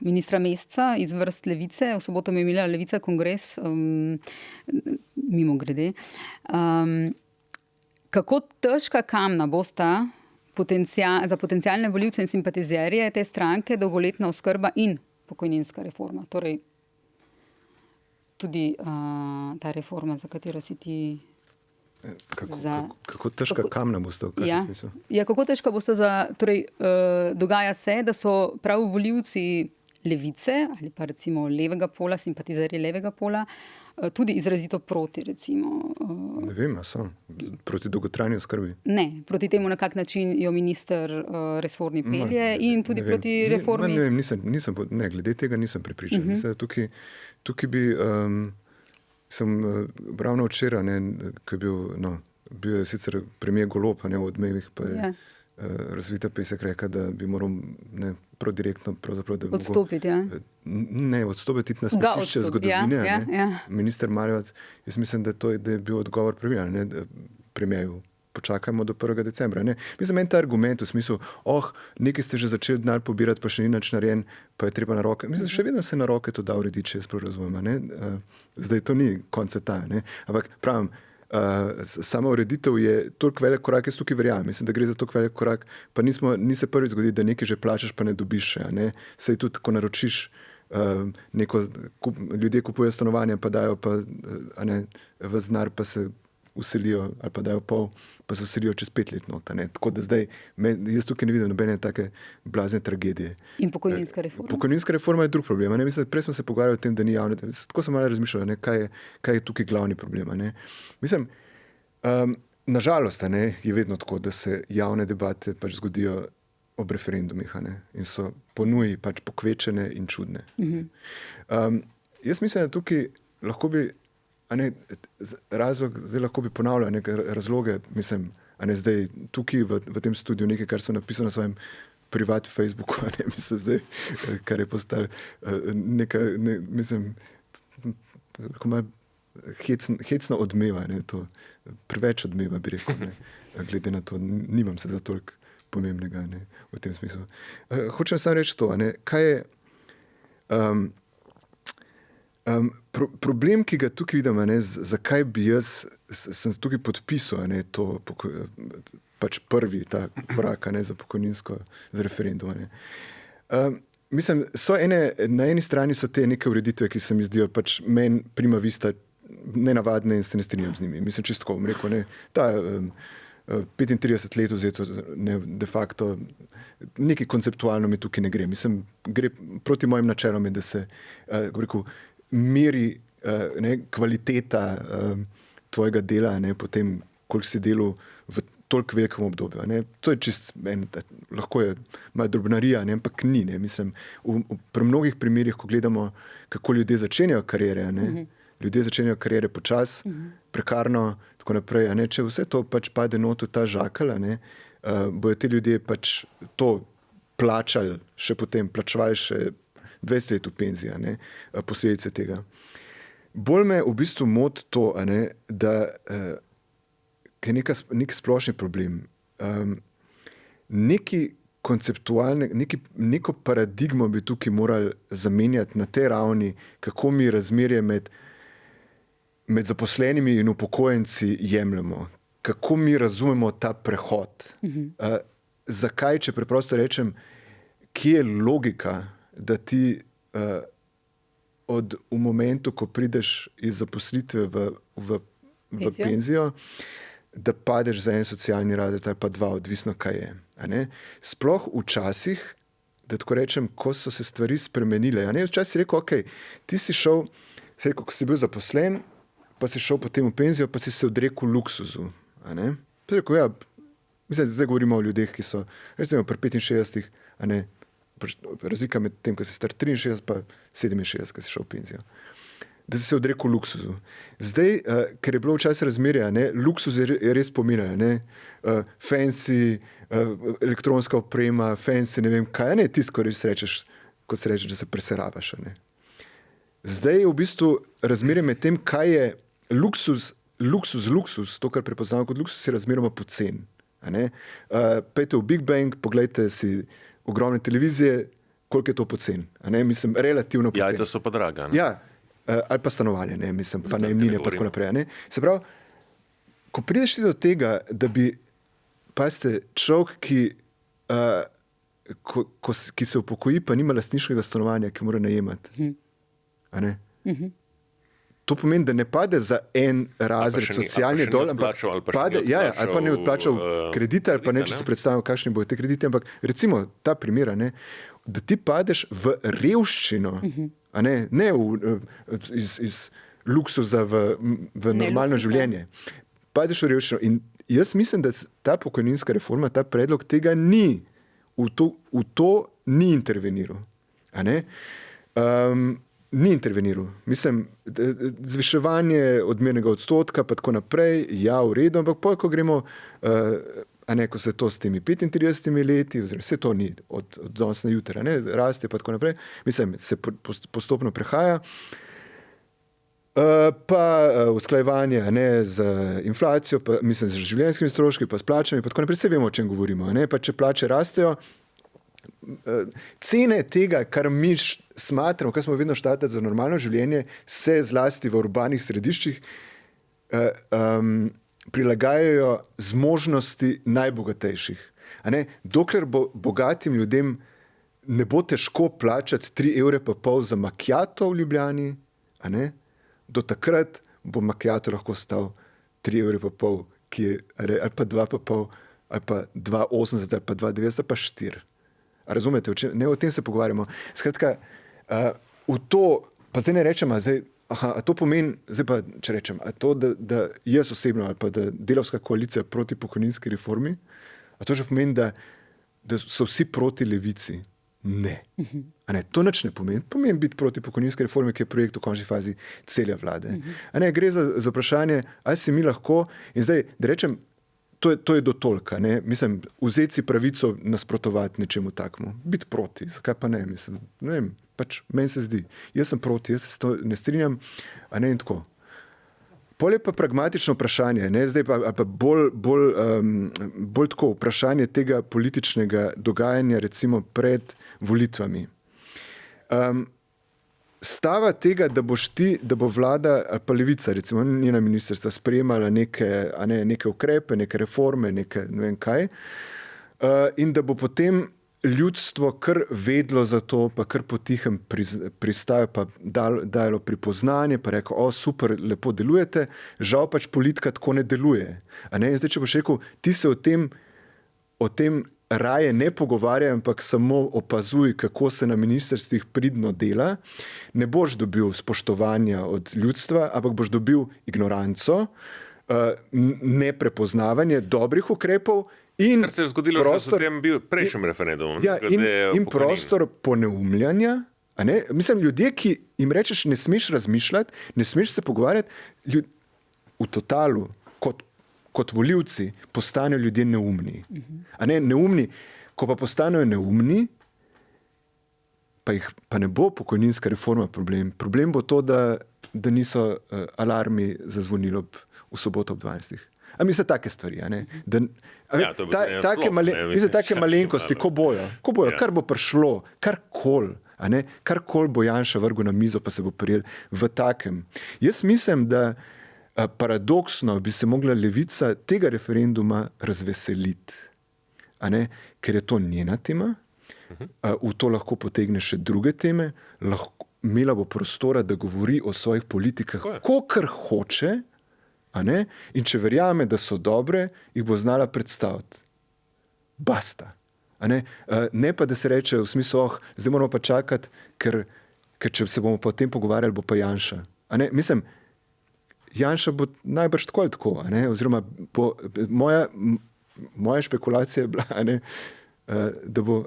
Speaker 2: ministra Mesca iz vrst Levice. V soboto je imela Levica kongres, mimogrede. Kako težka kamna bosta za potencialne volivce in simpatizerje te stranke dolgoletna oskrba in pokojninska reforma. Torej, tudi ta reforma, za katero si ti
Speaker 4: Kako težka kamna boste, kaj
Speaker 2: Ja.
Speaker 4: si smisel?
Speaker 2: Ja, kako težko boste dogaja se, da so prav volivci levice ali pa recimo levega pola, simpatizerji levega pola, tudi izrazito proti, recimo.
Speaker 4: Ne vem, a so proti dolgotrajni oskrbi.
Speaker 2: Ne, proti temu, na kak način jo minister resorni pelje in tudi
Speaker 4: Ne vem.
Speaker 2: proti reformi.
Speaker 4: Ne vem, glede tega nisem prepričan. Mislim, da tukaj bi, sem ravno včeraj, ko je bil je sicer premier Golob, v Odmevih, pa je razvita pesek rekel, da bi moral prav direktno
Speaker 2: odstopiti.
Speaker 4: Odstopiti na smetišče zgodovine. Minister Maljevac, jaz mislim, da je bil odgovor premierju. Počakajmo do 1. decembra. Mislim, ta argument v smislu, nekaj ste že začeli denar pobirati, pa še ni nič narejen, pa je treba na roke. Mislim, še vedno se na roke to da urediti, če jaz prav razumem. Zdaj to ni konec sveta. Ampak pravim, sama ureditev je toliko velik korak, jaz tukaj verjamem. Mislim, da gre za toliko velik korak, pa ni se prvi zgodil, da nekaj že plačaš, pa ne dobiš še. Saj tudi, ko naročiš ljudje kupujejo stanovanja, pa dajo pa v znar, pa se uselijo, ali pa dajo pol, pa se uselijo čez 5 let nota. Tako da zdaj, jaz tukaj ne vidim nobene take blazne tragedije.
Speaker 2: In pokojninska reforma?
Speaker 4: Pokojninska reforma je drug problem. Mislim, prej smo se pogovarjali o tem, da ni javne. Tako sem malo razmišljal, kaj je tukaj glavni problem. Mislim, nažalost, je vedno tako, da se javne debate pač zgodijo ob referendumih in so ponuji pač pokvečene in čudne. Jaz mislim, da tukaj lahko bi razlog, zdaj lahko bi ponavljal neke razloge, mislim, zdaj tukaj v tem studiu nekaj, kar sem napisal na svojem privat Facebooku, mislim zdaj, kar je postalo nekaj, mislim, kako malo hecno odmeva, to preveč odmeva, bi rekel, glede na to, nimam se za toliko pomembnega v tem smislu. Hočem samo reči to, kaj je problem, ki ga tukaj vidim, zakaj bi jaz sem tukaj podpisal to pač prvi ta korak za pokojninsko, za referendum. Mislim, na eni strani so te neke ureditve, ki se mi zdijo pač meni prima vista nenavadne in se ne strinjam z njimi. Mislim, čisto tako bom rekel, ta 35 let vzeto de facto nekaj konceptualno mi tukaj ne gre. Mislim, gre proti mojim načelom, da se rekel, meri kvaliteta tvojega dela, potem koliko si delal v toliko velikem obdobju. To je čist, lahko je malo drobnarija, ampak ni. Mislim, pri mnogih primerih, ko gledamo, kako ljudje začenjajo kariere, ljudje začenjajo kariere počas, prekarno, tako naprej. Če vse to pač pade not v ta žakal, bojo te ljudje pač to plačali, še potem plačevali še 20 let v penziji, posledice tega. Bolj me v bistvu moti to, da je nek splošni problem. Neko paradigmo bi tukaj morali zamenjati na tej ravni, kako mi razmerje med zaposlenimi in upokojenci jemljemo. Kako mi razumemo ta prehod. Zakaj, če preprosto rečem, kje je logika, da ti v momentu, ko prideš iz zaposlitve v penzijo, da padeš za en socialni razred ali pa dva, odvisno kaj je. Sploh včasih, da tako rečem, ko so se stvari spremenile. Včasih si rekel, ti si šel, ko si bil zaposlen, pa si šel potem v penzijo, pa si se odrekel luksuzu. Pa rekel, mislim, zdaj govorimo o ljudeh, ki so, recimo pri 65, razlika med tem, ko si star 63 pa 67, ko si šel v penzijo. Da si se odrekel luksuzu. Zdaj, ker je bilo včasih razmerja, luksuz je res pominjal, fancy, elektronska oprema, fancy, ne vem kaj, tisto, ko se rečeš, da se preseravaš. Zdaj je v bistvu razmerje med tem, kaj je luksus, to, kar prepoznamo kot luksus, je razmeroma pocen. Pejte v Big Bang, pogledajte si ogromne televizije, koliko je to pocen. Mislim, relativno pocen.
Speaker 3: Jajca so pa draga.
Speaker 4: Ja, ali pa stanovanje, mislim, pa najemnine, pa tako naprej. Se pravi, ko prideš do tega, da bi, pazite, človek, ki se upokoji, pa nima lastniškega stanovanja, ki mora najemati. To pomeni, da ne pade za en razred socialni dol, ampak pade, ali pa ne odplačal kredite, ali pa ne, če si predstavljam, kakšni bodo te kredite, ampak recimo ta primer, da ti padeš v revščino, ne iz luksuza v normalno življenje. Padeš v revščino in jaz mislim, da ta pokojninska reforma, ta predlog tega ni, v to ni interveniral. Ni interveniral. Mislim, zviševanje odmernega odstotka pa tako naprej, v redu, ampak potem, ko gremo, ko se to s temi 35 leti, oziroma vse to ni od danes na jutri, raste pa tako naprej, mislim, se postopno prehaja, pa usklajevanje z inflacijo, pa, mislim, z življenjskimi stroški, pa s plačami, pa tako naprej, vse vemo, o čem govorimo. Pa če plače rastejo, cene tega, kar mi smatramo, kar smo vedno štatili za normalno življenje, se zlasti v urbanih središčih prilagajajo zmožnosti najbogatejših. Dokler bo bogatim ljudem ne bo težko plačati 3,5 € za macchiato v Ljubljani, do takrat bo macchiato lahko stal 3,5 €, ali pa 2,5, ali pa 2,80, ali pa 2,90, ali pa 4. Razumete, ne o tem se pogovarjamo. Skratka, v to, pa zdaj ne rečem, a to pomeni, zdaj pa, če rečem, a to, da jaz osebno, ali pa da delavska koalicija proti pokojninski reformi, a to že pomeni, da so vsi proti levici? Ne. To nič ne pomeni. Pomeni biti proti pokojninski reformi, ki je projekt v končni fazi cele vlade. Gre za vprašanje, ali si mi lahko, in zdaj, da rečem, to je do tolka, mislim, vzeti si pravico nasprotovati nečemu takmu, biti proti, zakaj pa ne, mislim, ne vem, pač meni se zdi, jaz sem proti, jaz se to ne strinjam, in tako. Pol je pa pragmatično vprašanje, zdaj pa bolj tako vprašanje tega političnega dogajanja, recimo pred volitvami. Stava tega, da bo vlada ali pa levica, recimo njena ministrstva sprejemala neke ukrepe, neke reforme, neke ne vem kaj, in da bo potem ljudstvo kar vedlo za to, pa kar potihem pristajo, pa dajalo pripoznanje, pa rekel, super, lepo delujete, žal pač politika tako ne deluje. Zdaj, če boš rekel, ti se o tem raje ne pogovarjaj, ampak samo opazuj, kako se na ministrstvih pridno dela, ne boš dobil spoštovanja od ljudstva, ampak boš dobil ignoranco, neprepoznavanje dobrih ukrepov in
Speaker 3: kar se je zgodilo
Speaker 4: prostor,
Speaker 3: že v prejšnjem referendumu.
Speaker 4: In prostor poneumljanja. Mislim, ljudje, ki jim rečeš, ne smeš razmišljati, ne smeš se pogovarjati, v totalu, kot volivci, postanejo ljudje neumni. Neumni, ko pa postanejo neumni, pa ne bo pokojninska reforma problem. Problem bo to, da niso alarmi zazvonili v soboto ob 12. Mislim, take stvari. Take malenkosti, ko bojo, kar bo prišlo, karkoli bo Janša vrgel na mizo, pa se bo prijel v takem. Jaz mislim, da paradoksno bi se mogla levica tega referenduma razveseliti. Ker je to njena tema, v to lahko potegne še druge teme, imela bo prostora, da govori o svojih politikah, kakor hoče, in če verjame, da so dobre, jih bo znala predstaviti. Basta. Ne pa, da se reče v smislu, zdaj moramo pa čakati, ker če se bomo pa o tem pogovarjali, bo pa Janša. Mislim, Janša bo najbrž tako ali tako, oziroma moja špekulacija je bila, da bo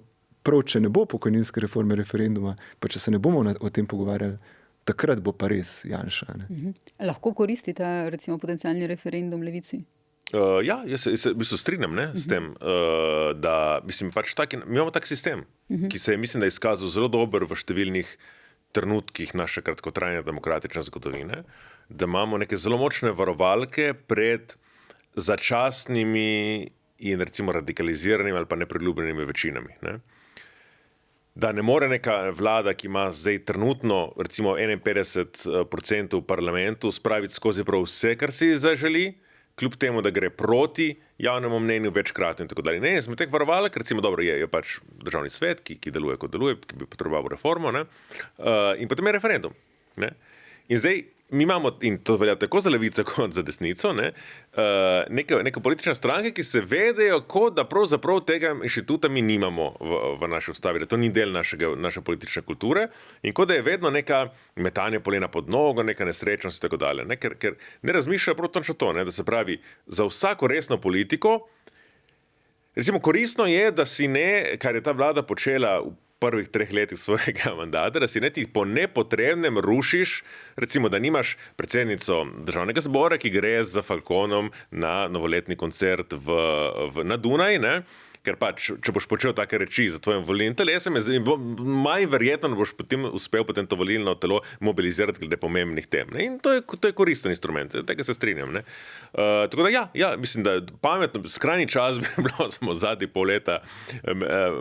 Speaker 4: prav, če ne bo pokojninske reforme referenduma, pa če se ne bomo o tem pogovarjali, takrat bo pa res Janša.
Speaker 2: Lahko koristi ta, recimo, potencialni referendum levici?
Speaker 3: Jaz se v bistvu strinjam s tem, da mislim, pač mi imamo tak sistem, ki se je, mislim, da je izkazal zelo dober v številnih trenutkih naše kratkotrajne demokratične zgodovine, da imamo neke zelo močne varovalke pred začasnimi in recimo radikaliziranimi ali pa nepriljubljenimi večinami. Da ne more neka vlada, ki ima zdaj trenutno recimo 51% v parlamentu, spraviti skozi prav vse, kar si zaželi, kljub temu, da gre proti javnemu mnenju večkrat in tako dalje. Ne, smo teh varovalk, recimo dobro, je pač državni svet, ki deluje kot deluje, ki bi potreboval reformo, in potem je referendum. In zdaj mi imamo, in to velja tako za levico kot za desnico, neke politične stranke, ki se vedejo, kot da pravzaprav tega inštituta mi nimamo v naši ustavi, da to ni del naše politične kulture in kot da je vedno neka metanje polena pod nogo, neka nesrečnost in tako dalje. Ker ne razmišljajo prav točno to, da se pravi, za vsako resno politiko, recimo koristno je, da si ne, kar je ta vlada počela v prvih 3 letih svojega mandata, da si ti po nepotrebnem rušiš, recimo, da nimaš predsednico državnega zbora, ki gre z Falconom na novoletni koncert na Dunaj, ne? Ker pač, če boš počel take reči za tvojim volilnim telesom, manj verjetno boš potem uspel to volilno telo mobilizirati glede pomembnih tem. Ne? In to je koristen instrument, tega se strinjam. Ne? Tako da ja, mislim, da pametno, skrajni čas bi bilo samo zadnji pol leta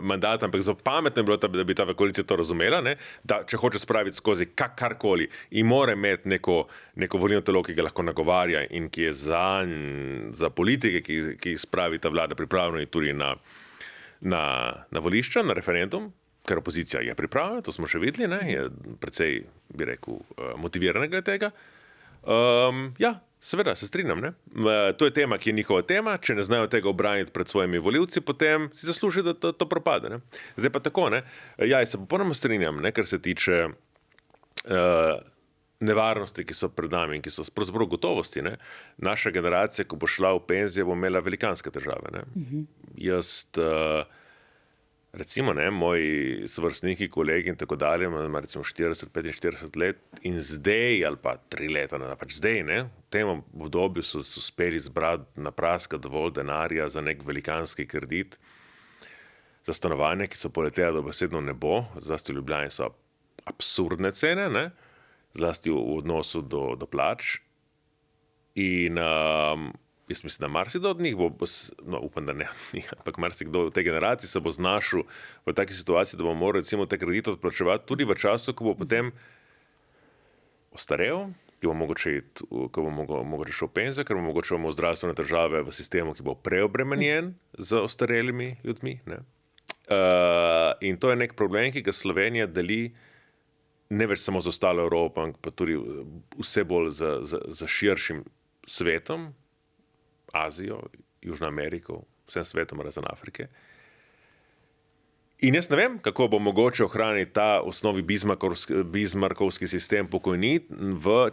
Speaker 3: mandata, ampak pametno je bilo, da bi ta koalicija to razumela, ne? Da če hoče spraviti skozi karkoli in mora imeti neko volilno telo, ki ga lahko nagovarja in ki je za politike, ki spravi ta vlada pripravljeno tudi na volišča, na referendum, ker opozicija je pripravljena, to smo še videli, ne, je precej, bi rekel, motiviranega tega. Ja, seveda, se strinjam, ne. To je tema, ki je njihova tema, če ne znajo tega obraniti pred svojimi volivci, potem si zasluži, da to propade, ne. Zdaj pa tako, ne, ja, se popolnoma strinjam, ne, kar se tiče nevarnosti, ki so pred nami in ki so pravzaprav gotovosti. Ne? Naša generacija, ko bo šla v penzijo, bo imela velikanske težave. Ne? Jaz, recimo, ne, moji svrstniki, kolegi in tako dalje, ima recimo 40-45 let in zdaj, ali pa 3 leta, ne, pač zdaj, ne, v tem obdobju so uspeli zbrati na praska dovolj denarja za nek velikanski kredit, za stanovanje, ki so poletela do besedno nebo, zlasti v Ljubljani so absurdne cene, ne? Zlasti v odnosu do plač. In jaz mislim, da marsikdo od njih bo, no upam, da ne od njih, ampak marsikdo od te generacije se bo znašel v taki situaciji, da bo moral recimo te kredite odplačevati tudi v času, ko bo potem ostarel, ko bo mogoče šel v penzijo, ker bo mogoče imel zdravstvene težave v sistemu, ki bo preobremenjen z ostarelimi ljudmi. Ne? In to je nek problem, ki ga Slovenija deli ne več samo za ostalo Evropo, ampak pa tudi vse bolj za širšim svetom, Azijo, Južno Ameriko, vsem svetom razen Afrike. In jaz ne vem, kako bo mogoče ohraniti ta osnovi Bismarckovski sistem pokojnin,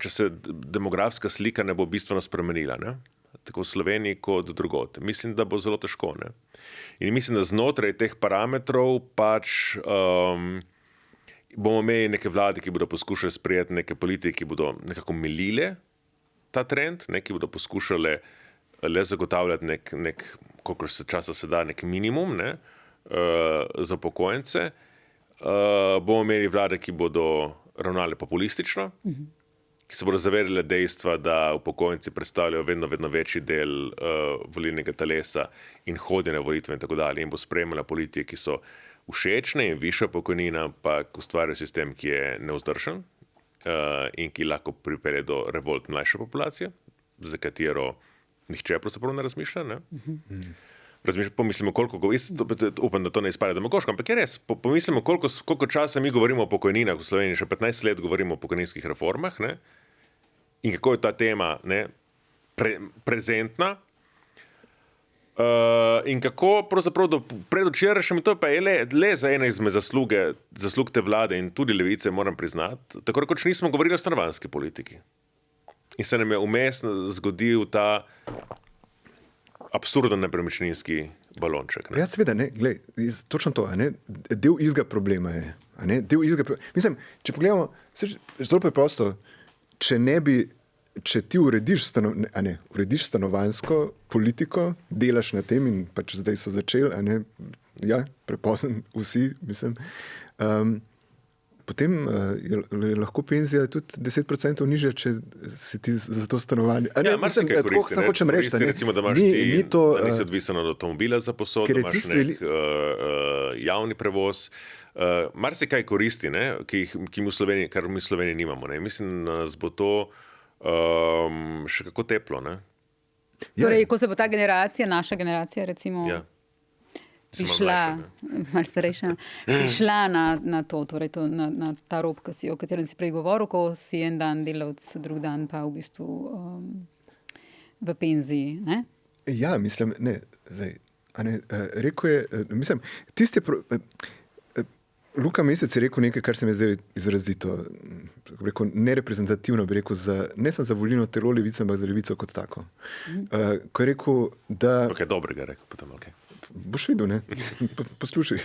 Speaker 3: če se demografska slika ne bo bistveno spremenila, ne? Tako v Sloveniji kot drugod. Mislim, da bo zelo težko. Ne? In mislim, da znotraj teh parametrov pač bomo imeli neke vlade, ki bodo poskušali sprejeti neke politike, ki bodo nekako milile ta trend, ki bodo poskušali le zagotavljati koliko se časa se da, nek minimum, ne, za upokojence. Bomo imeli vlade, ki bodo ravnale populistično, ki se bodo zavedale dejstva, da upokojenci predstavljajo vedno večji del volilnega telesa in hodijo na volitve in tako dalje, in bo sprejemala politike, ki so všečne in višja pokojnina, pa ustvarjajo sistem, ki je nevzdržen in ki lahko pripelje do revolt mlajše populacije, za katero nihče pravzaprav ne razmišlja. Ne? Pomislimo, upam, da to ne izpade demagoško, ampak je res. Pomislimo, koliko časa mi govorimo o pokojninah v Sloveniji, še 15 let govorimo o pokojninskih reformah, ne? In kako je ta tema, ne, prezentna. In kako pravzaprav predvčerajšnjem, to pa je le za ena izmed zaslug te vlade in tudi levice, moram priznati, tako rekoč nismo govorili o stanovanjski politiki. In se nam je vmes zgodil ta absurden nepremičninski balonček. Ne?
Speaker 4: Ja, seveda, ne, glej, točno to, ne, del izga problema je. Ne, mislim, če pogledamo, zelo preprosto, če ti urediš stanovanjsko politiko, delaš na tem in pač zdaj so začeli, ja, prepozno vsi, mislim, potem je lahko penzija tudi 10% nižja, če si ti za to stanovanje.
Speaker 3: Ja, mislim, tako
Speaker 4: samo hočem reči,
Speaker 3: recimo, da imaš da nisi odvisen od avtomobila za posod, da imaš nek javni prevoz. Marsikaj koristi, ne, ki mi v Sloveniji nimamo. Ne. Mislim, da nas bo to še kako teplo, ne?
Speaker 2: Torej, ko se bo ta generacija, naša generacija, recimo...
Speaker 3: Ja.
Speaker 2: malo starejša, prišla na to, torej na ta rob, o katerem si prej govoril, ko si en dan delavec, drug dan pa v bistvu v penziji, ne?
Speaker 4: Ja, mislim, ne, zdaj, rekel je, mislim, Luka Mesec je rekel nekaj, kar se mi je zdaj izrazito, nereprezentativno, bi rekel, ne samo za volilno telo Levice, ampak za Levico kot tako. Ko je rekel, da...
Speaker 3: Ok, dobrega rekel potem, ok.
Speaker 4: Boš videl, ne? Poslušaj.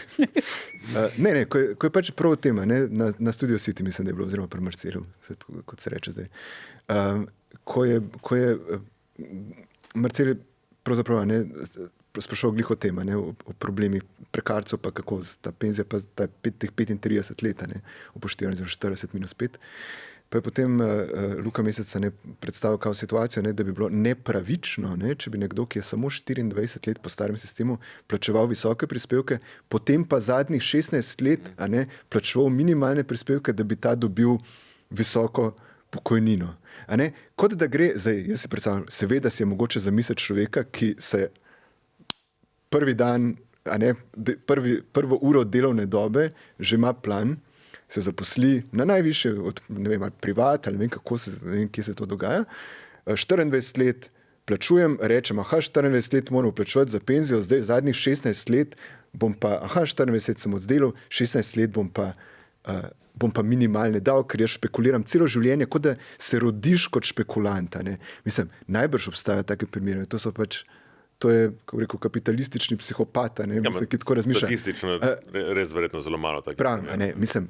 Speaker 4: Ne, ko je pač prav tema, ne, na Studio City, mislim, da je bilo, oziroma pri Marcelu, kot se reče zdaj. Ko je Marcel pravzaprav, ne, sprašal glih o tem, o problemih prekarcev, pa kako ta penzija, pa ta 35 let, upoštevanje 40 minus 5. Pa je potem Luka Mesec predstavil kao situacijo, da bi bilo nepravično, če bi nekdo, ki je samo 24 let po starem sistemu, plačeval visoke prispevke, potem pa zadnjih 16 let plačeval minimalne prispevke, da bi ta dobil visoko pokojnino. Kot da gre, zdaj jaz si predstavljam, seveda si je mogoče zamisliti človeka, ki se prvi dan, prvo uro delovne dobe že ima plan, se zaposli na najvišje, ne vem, ali privat, ali ne vem, kje se to dogaja. 24 let plačujem, rečem, 24 let moram plačevati za penzijo, zdaj zadnjih 16 let bom pa, 24 let sem oddelal, 16 let bom pa minimalne dal, ker jaz špekuliram celo življenje, kot da se rodiš kot špekulant. Mislim, najbrž obstajajo take primere, to je, kako rekel, kapitalistični psihopat, mislim, ki tako razmišlja.
Speaker 3: Statistično res verjetno zelo malo takih
Speaker 4: primerov. Mislim,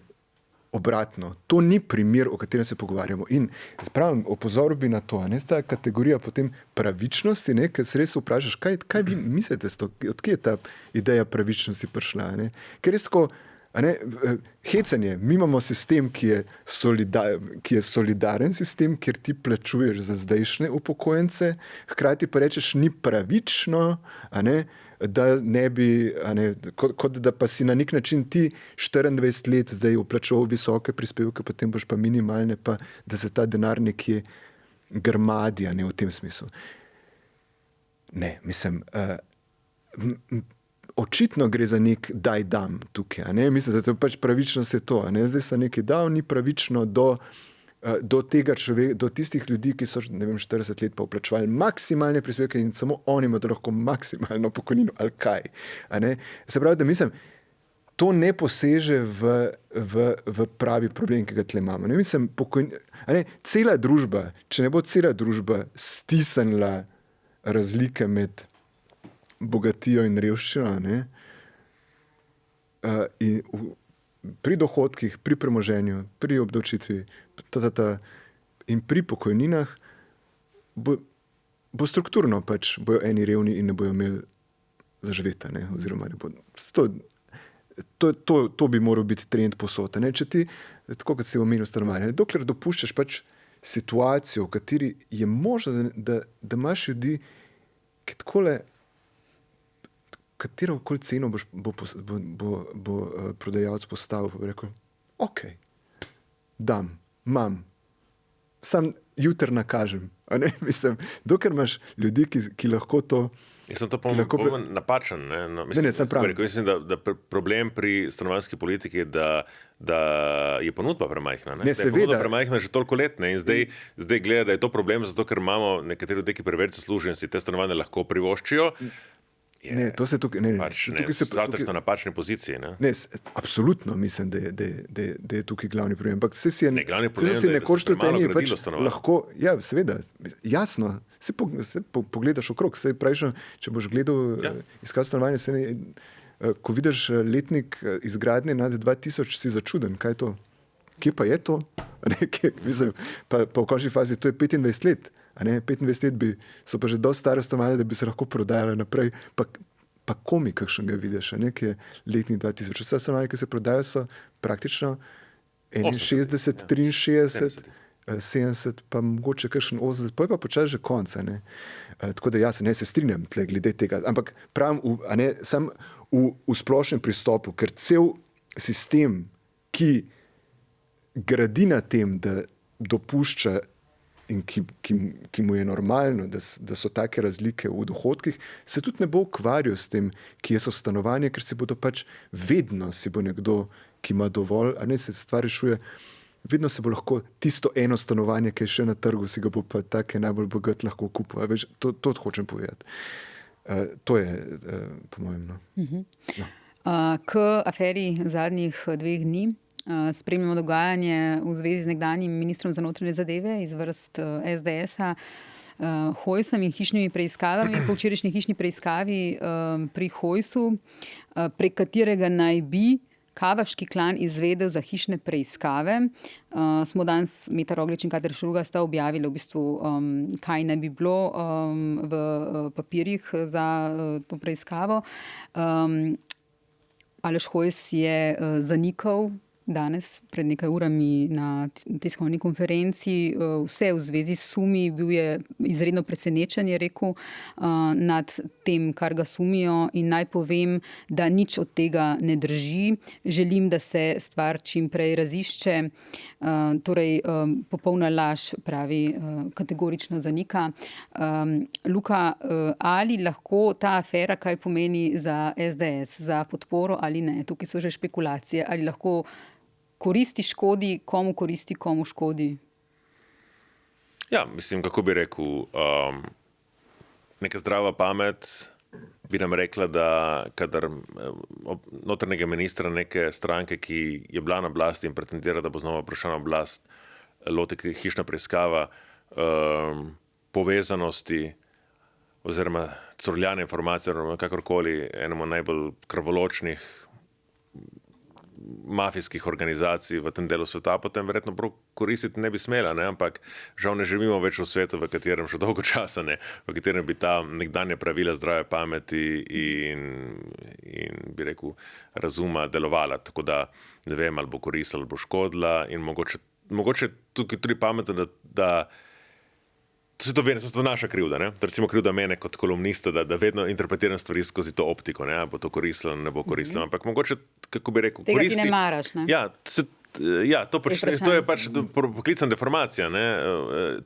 Speaker 4: obratno, to ni primer, o katerem se pogovarjamo. In pravim, opozoril bi na to, ta kategorija potem pravičnosti, ker se res vprašaš, kaj vi mislite s to, odkje je ta ideja pravičnosti prišla. Ker res tako, hecanje, mi imamo sistem, ki je solidaren sistem, kjer ti plačuješ za zdajšnje upokojence, hkrati pa rečeš, ni pravično, da ne bi, kot da pa si na nek način ti 24 let zdaj vplačoval visoke prispevke, potem boš pa minimalne, pa da se ta denar nekje grmadi, v tem smislu. Ne, mislim, očitno gre za nek daj dam tukaj, mislim, da pač pravičnost je to, zdaj se nekaj dal, ni pravično do tega človeka, do tistih ljudi, ki so, ne vem, 40 let pa vplačevali maksimalne prispevke in samo oni imajo lahko maksimalno pokojnino, ali kaj. Se pravi, da mislim, to ne poseže v pravi problem, ki ga tle imamo. Mislim, cela družba, če ne bo cela družba stisnila razlike med bogatijo in revščino, pri dohodkih, pri premoženju, pri obdavčitvi in pri pokojninah bo strukturno pač bojo eni revni in ne bojo imeli zaživeta, oziroma ne bo. To bi moral biti trend posod. Če ti, tako kot si omenil stanovanje, dokler dopuščaš pač situacijo, v kateri je možno, da imaš ljudi, ki takole katero okoli ceno bo prodajalec postavil, pa bi rekel, ok, dam, imam, sam jutri nakažem. Mislim, dokler imaš ljudi, ki lahko to...
Speaker 3: Mislim, to pa napačen. Mislim, da problem pri stanovanjski politiki je, da je ponudba premajhna. Da je ponudba premajhna že toliko let. In zdaj gleda, da je to problem, zato ker imamo nekateri ljudje, ki preveč zaslužijo in si te stanovanje lahko privoščijo.
Speaker 4: To se tukaj...
Speaker 3: Zato na napačni poziciji.
Speaker 4: Absolutno mislim, da je tukaj glavni problem. Ampak vse si
Speaker 3: nekoč
Speaker 4: to teni pač lahko... Ja, seveda, jasno. Se pogledaš okrog. Se praviš, če boš gledal iskal stanovanje, ko vidiš letnik izgradnje nad 2000, si začuden. Kaj je to? Kje pa je to? Mislim, pa v končni fazi to je 25 let. 25 let so pa že dosti stare stanovanja, da bi se lahko prodajale naprej, pa komi kakšnega vidiš, ki je letnik 2000. Vse stanovanja, ki se prodajajo, so praktično 61, 63, 70, pa mogoče kakšen 80, pa je pa počasi že konca. Tako da jaz se strinjam tle glede tega, ampak pravim sam v splošnem pristopu, ker cel sistem, ki gradi na tem, da dopušča in ki mu je normalno, da so take razlike v dohodkih, se tudi ne bo ukvarjal s tem, kje so stanovanja, ker si bodo pač vedno si bo nekdo, ki ima dovolj, a ne se stvar rešuje, vedno se bo lahko tisto eno stanovanje, ki je še na trgu, si ga bo pa tak najbolj bogat lahko kupil. Veš, to hočem povedati. To je po mojem. No.
Speaker 2: K aferi zadnjih 2 dni spremljamo dogajanje v zvezi z nekdanjim ministrom za notranje zadeve iz vrst SDS-a, Hojsom in hišnimi preiskavami. Po včerajšnji hišni preiskavi pri Hojsu, prek katerega naj bi Kavaški klan izvedel za hišne preiskave. Smo danes, Meta Roglič in Katar Šruga sta objavili v bistvu, kaj naj bi bilo v papirjih za to preiskavo. Aleš Hojs je zanikal danes, pred nekaj urami na tiskovni konferenci, vse v zvezi s sumi. Bil je izredno presenečen, je rekel, nad tem, kar ga sumijo, in naj povem, da nič od tega ne drži. Želim, da se stvar čim prej razišče. Torej, popolna laž, pravi, kategorično zanika. Luka, ali lahko ta afera kaj pomeni za SDS, za podporo ali ne? Tukaj so že špekulacije. Ali lahko koristi škodi, komu koristi, komu škodi?
Speaker 3: Ja, mislim, kako bi rekel, neka zdrava pamet bi nam rekla, da kadar notranjega ministra neke stranke, ki je bila na oblasti in pretendira, da bo znova prišla na oblast, loti hišna preiskava povezanosti oziroma curljane informacije, kakorkoli enemu najbolj krvoločnih mafijskih organizacij v tem delu sveta, potem verjetno prav koristiti ne bi smela, ne? Ampak žal ne živimo več v svetu, v katerem še dolgo časa, ne? V katerem bi ta nekdanja pravila zdrave pameti in bi rekel razuma delovala, tako da ne vem, ali bo koristila, ali bo škodila, in mogoče tukaj tudi pametno, da to naša krivda, ne? Recimo krivda mene kot kolumnista, da vedno interpretiram stvari skozi to optiko, ne? Bo to koristilo, ne bo koristilo, ampak mogoče, kako bi rekel,
Speaker 2: tega ti ne maraš, ne?
Speaker 3: To je pač poklicna deformacija, ne?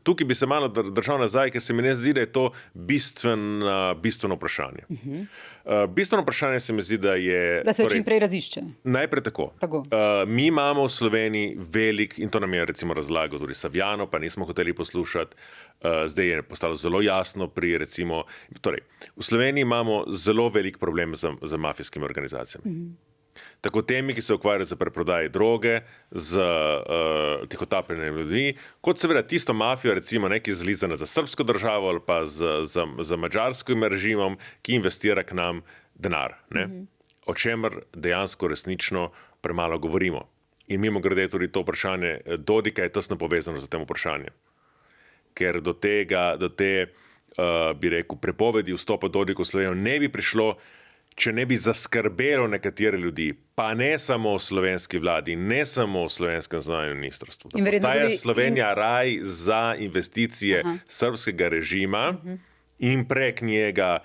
Speaker 3: Tukaj bi se malo držal nazaj, ker se mi ne zdi, da je to bistveno vprašanje. Bistveno vprašanje se mi zdi, da je...
Speaker 2: Da se čim prej razišče.
Speaker 3: Najprej tako. Mi imamo v Sloveniji velik, in to nam je recimo razlagal tudi Savjano, pa nismo hoteli poslušati, zdaj je postalo zelo jasno pri recimo... Torej, v Sloveniji imamo zelo velik problem z mafijskimi organizacijami. Tako temi, ki se ukvarjajo z preprodajo droge, z tihotapljenjem ljudi, kot seveda tisto mafijo, recimo neki zlizane za srbsko državo ali pa za madžarskim režimom, ki investira k nam denar, ne? O čemer dejansko resnično premalo govorimo. In mimogrede tudi to vprašanje Dodika je tesno povezano z tem vprašanjem. Ker do te, bi rekel, prepovedi vstopa Dodika v Slovenijo ne bi prišlo, če ne bi zaskrbelo nekatere ljudi, pa ne samo v slovenski vladi, ne samo v slovenskem zunanjem ministrstvu. Da postaja Slovenija raj za investicije srbskega režima in prek njega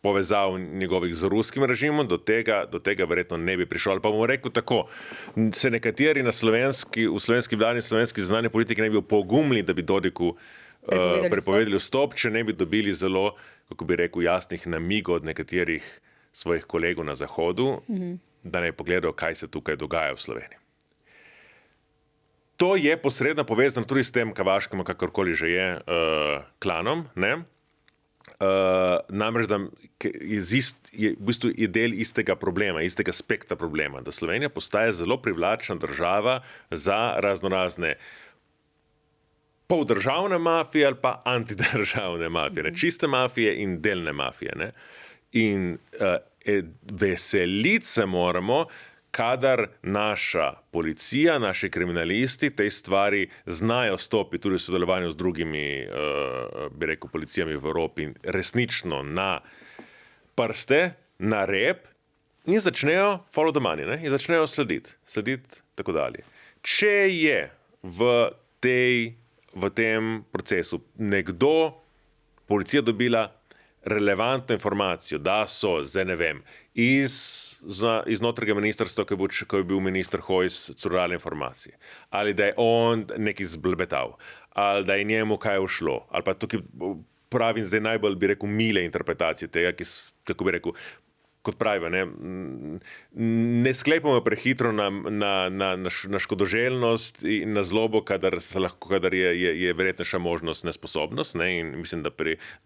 Speaker 3: povezav njegovih z ruskim režimom, do tega verjetno ne bi prišlo. Ali pa bomo rekel tako, se nekateri v slovenski vladi in slovenski zunanji politiki ne bi opogumili, da bi Dodiku prepovedali vstop, če ne bi dobili zelo, kako bi rekel, jasnih namigov od nekaterih svojih kolegov na Zahodu, da ne pogledajo, kaj se tukaj dogaja v Sloveniji. To je posredno povezano tudi s tem Kavaškim, kakorkoli že je, klanom, ne? Namreč, da je v bistvu del istega problema, istega spektra problema, da Slovenija postaja zelo privlačna država za raznorazne poldržavne mafije ali pa antidržavne mafije, ne? Čiste mafije in delne mafije, ne? In veseliti se moramo, kadar naša policija, naši kriminalisti tej stvari znajo stopiti tudi v sodelovanju z drugimi, bi rekel, policijami v Evropi resnično na prste, na rep in začnejo follow the money, ne? In začnejo slediti tako dalje. Če je v tem procesu policija dobila relevantno informacijo, da so, zdaj ne vem, iz notranjega ministrstva, ko je bil minister Hojs, curale informacije, ali da je on nekaj zblebetal, ali da je njemu kaj ušlo, ali pa tukaj pravim zdaj najbolj, bi rekel, mile interpretacije tega, ki, kako bi rekel, kot pravijo, ne sklepamo prehitro na škodoželjnost in na zlobo, kadar je verjetnejša možnost nesposobnost, ne? In mislim, da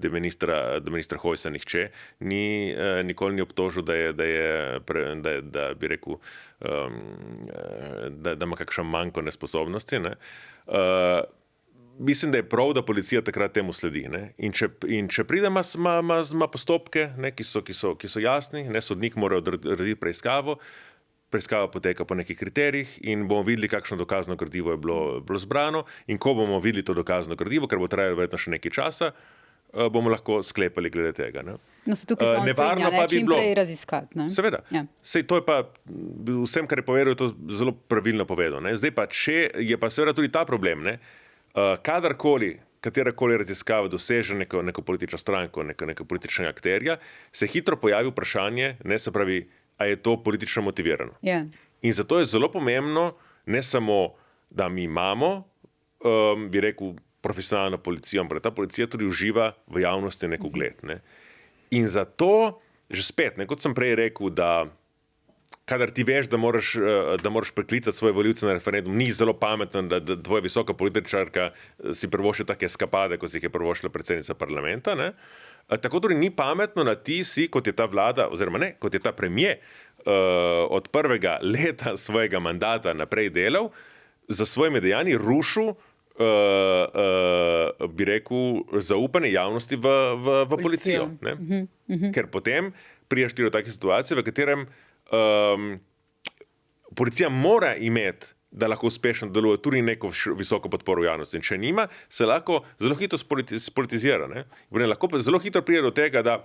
Speaker 3: ministra Hojsa nihče nikoli ni obtožil, da bi rekel, da ima kakšen manjko nesposobnosti, ne? Mislim, da je prav, da policija takrat temu sledi. Ne? In če pride, ima postopke, ne, ki so jasni, ne, sodnik mora odrediti preiskavo, preiskava poteka po nekih kriterijih in bomo videli, kakšno dokazno gradivo je bilo zbrano, in ko bomo videli to dokazno gradivo, ker bo trajalo verjetno še nekaj časa, bomo lahko sklepali glede tega. Ne?
Speaker 2: No, se tukaj samo strinja, čim prej raziskati. Ne?
Speaker 3: Seveda. Ja. Sej to je pa, vsem, kar je povedal, je to zelo pravilno povedal. Ne? Zdaj pa, je pa seveda tudi ta problem, ne? Katerakoli raziskava doseže neko politično stranko, neko političnega akterja, se hitro pojavi vprašanje, ne, se pravi, a je to politično motivirano.
Speaker 2: Yeah.
Speaker 3: In zato je zelo pomembno, ne samo, da mi imamo, bi rekel, profesionalno policijo, ampak ta policija tudi uživa v javnosti nek ugled. Ne. In zato, že spet, ne, kot sem prej rekel, da kadar ti veš, da moraš preklicati svoje volivce na referendum, ni zelo pametno, da tvoja visoka političarka si prvošče take eskapade, kot si jih je prvošla predsednica parlamenta. Ne? Tako tudi ni pametno, da ti si, kot je ta vlada, oziroma ne, kot je ta premier od prvega leta svojega mandata naprej delal, za svojimi dejanji rušil, bi rekel, zaupanje javnosti v policijo. Ne? Ker potem priješ ti do take situacije, v katerem policija mora imeti, da lahko uspešno deluje, tudi neko visoko podporo v javnosti. In če nima, se lahko zelo hitro spolitizira. Ne? Lahko zelo hitro pride do tega, da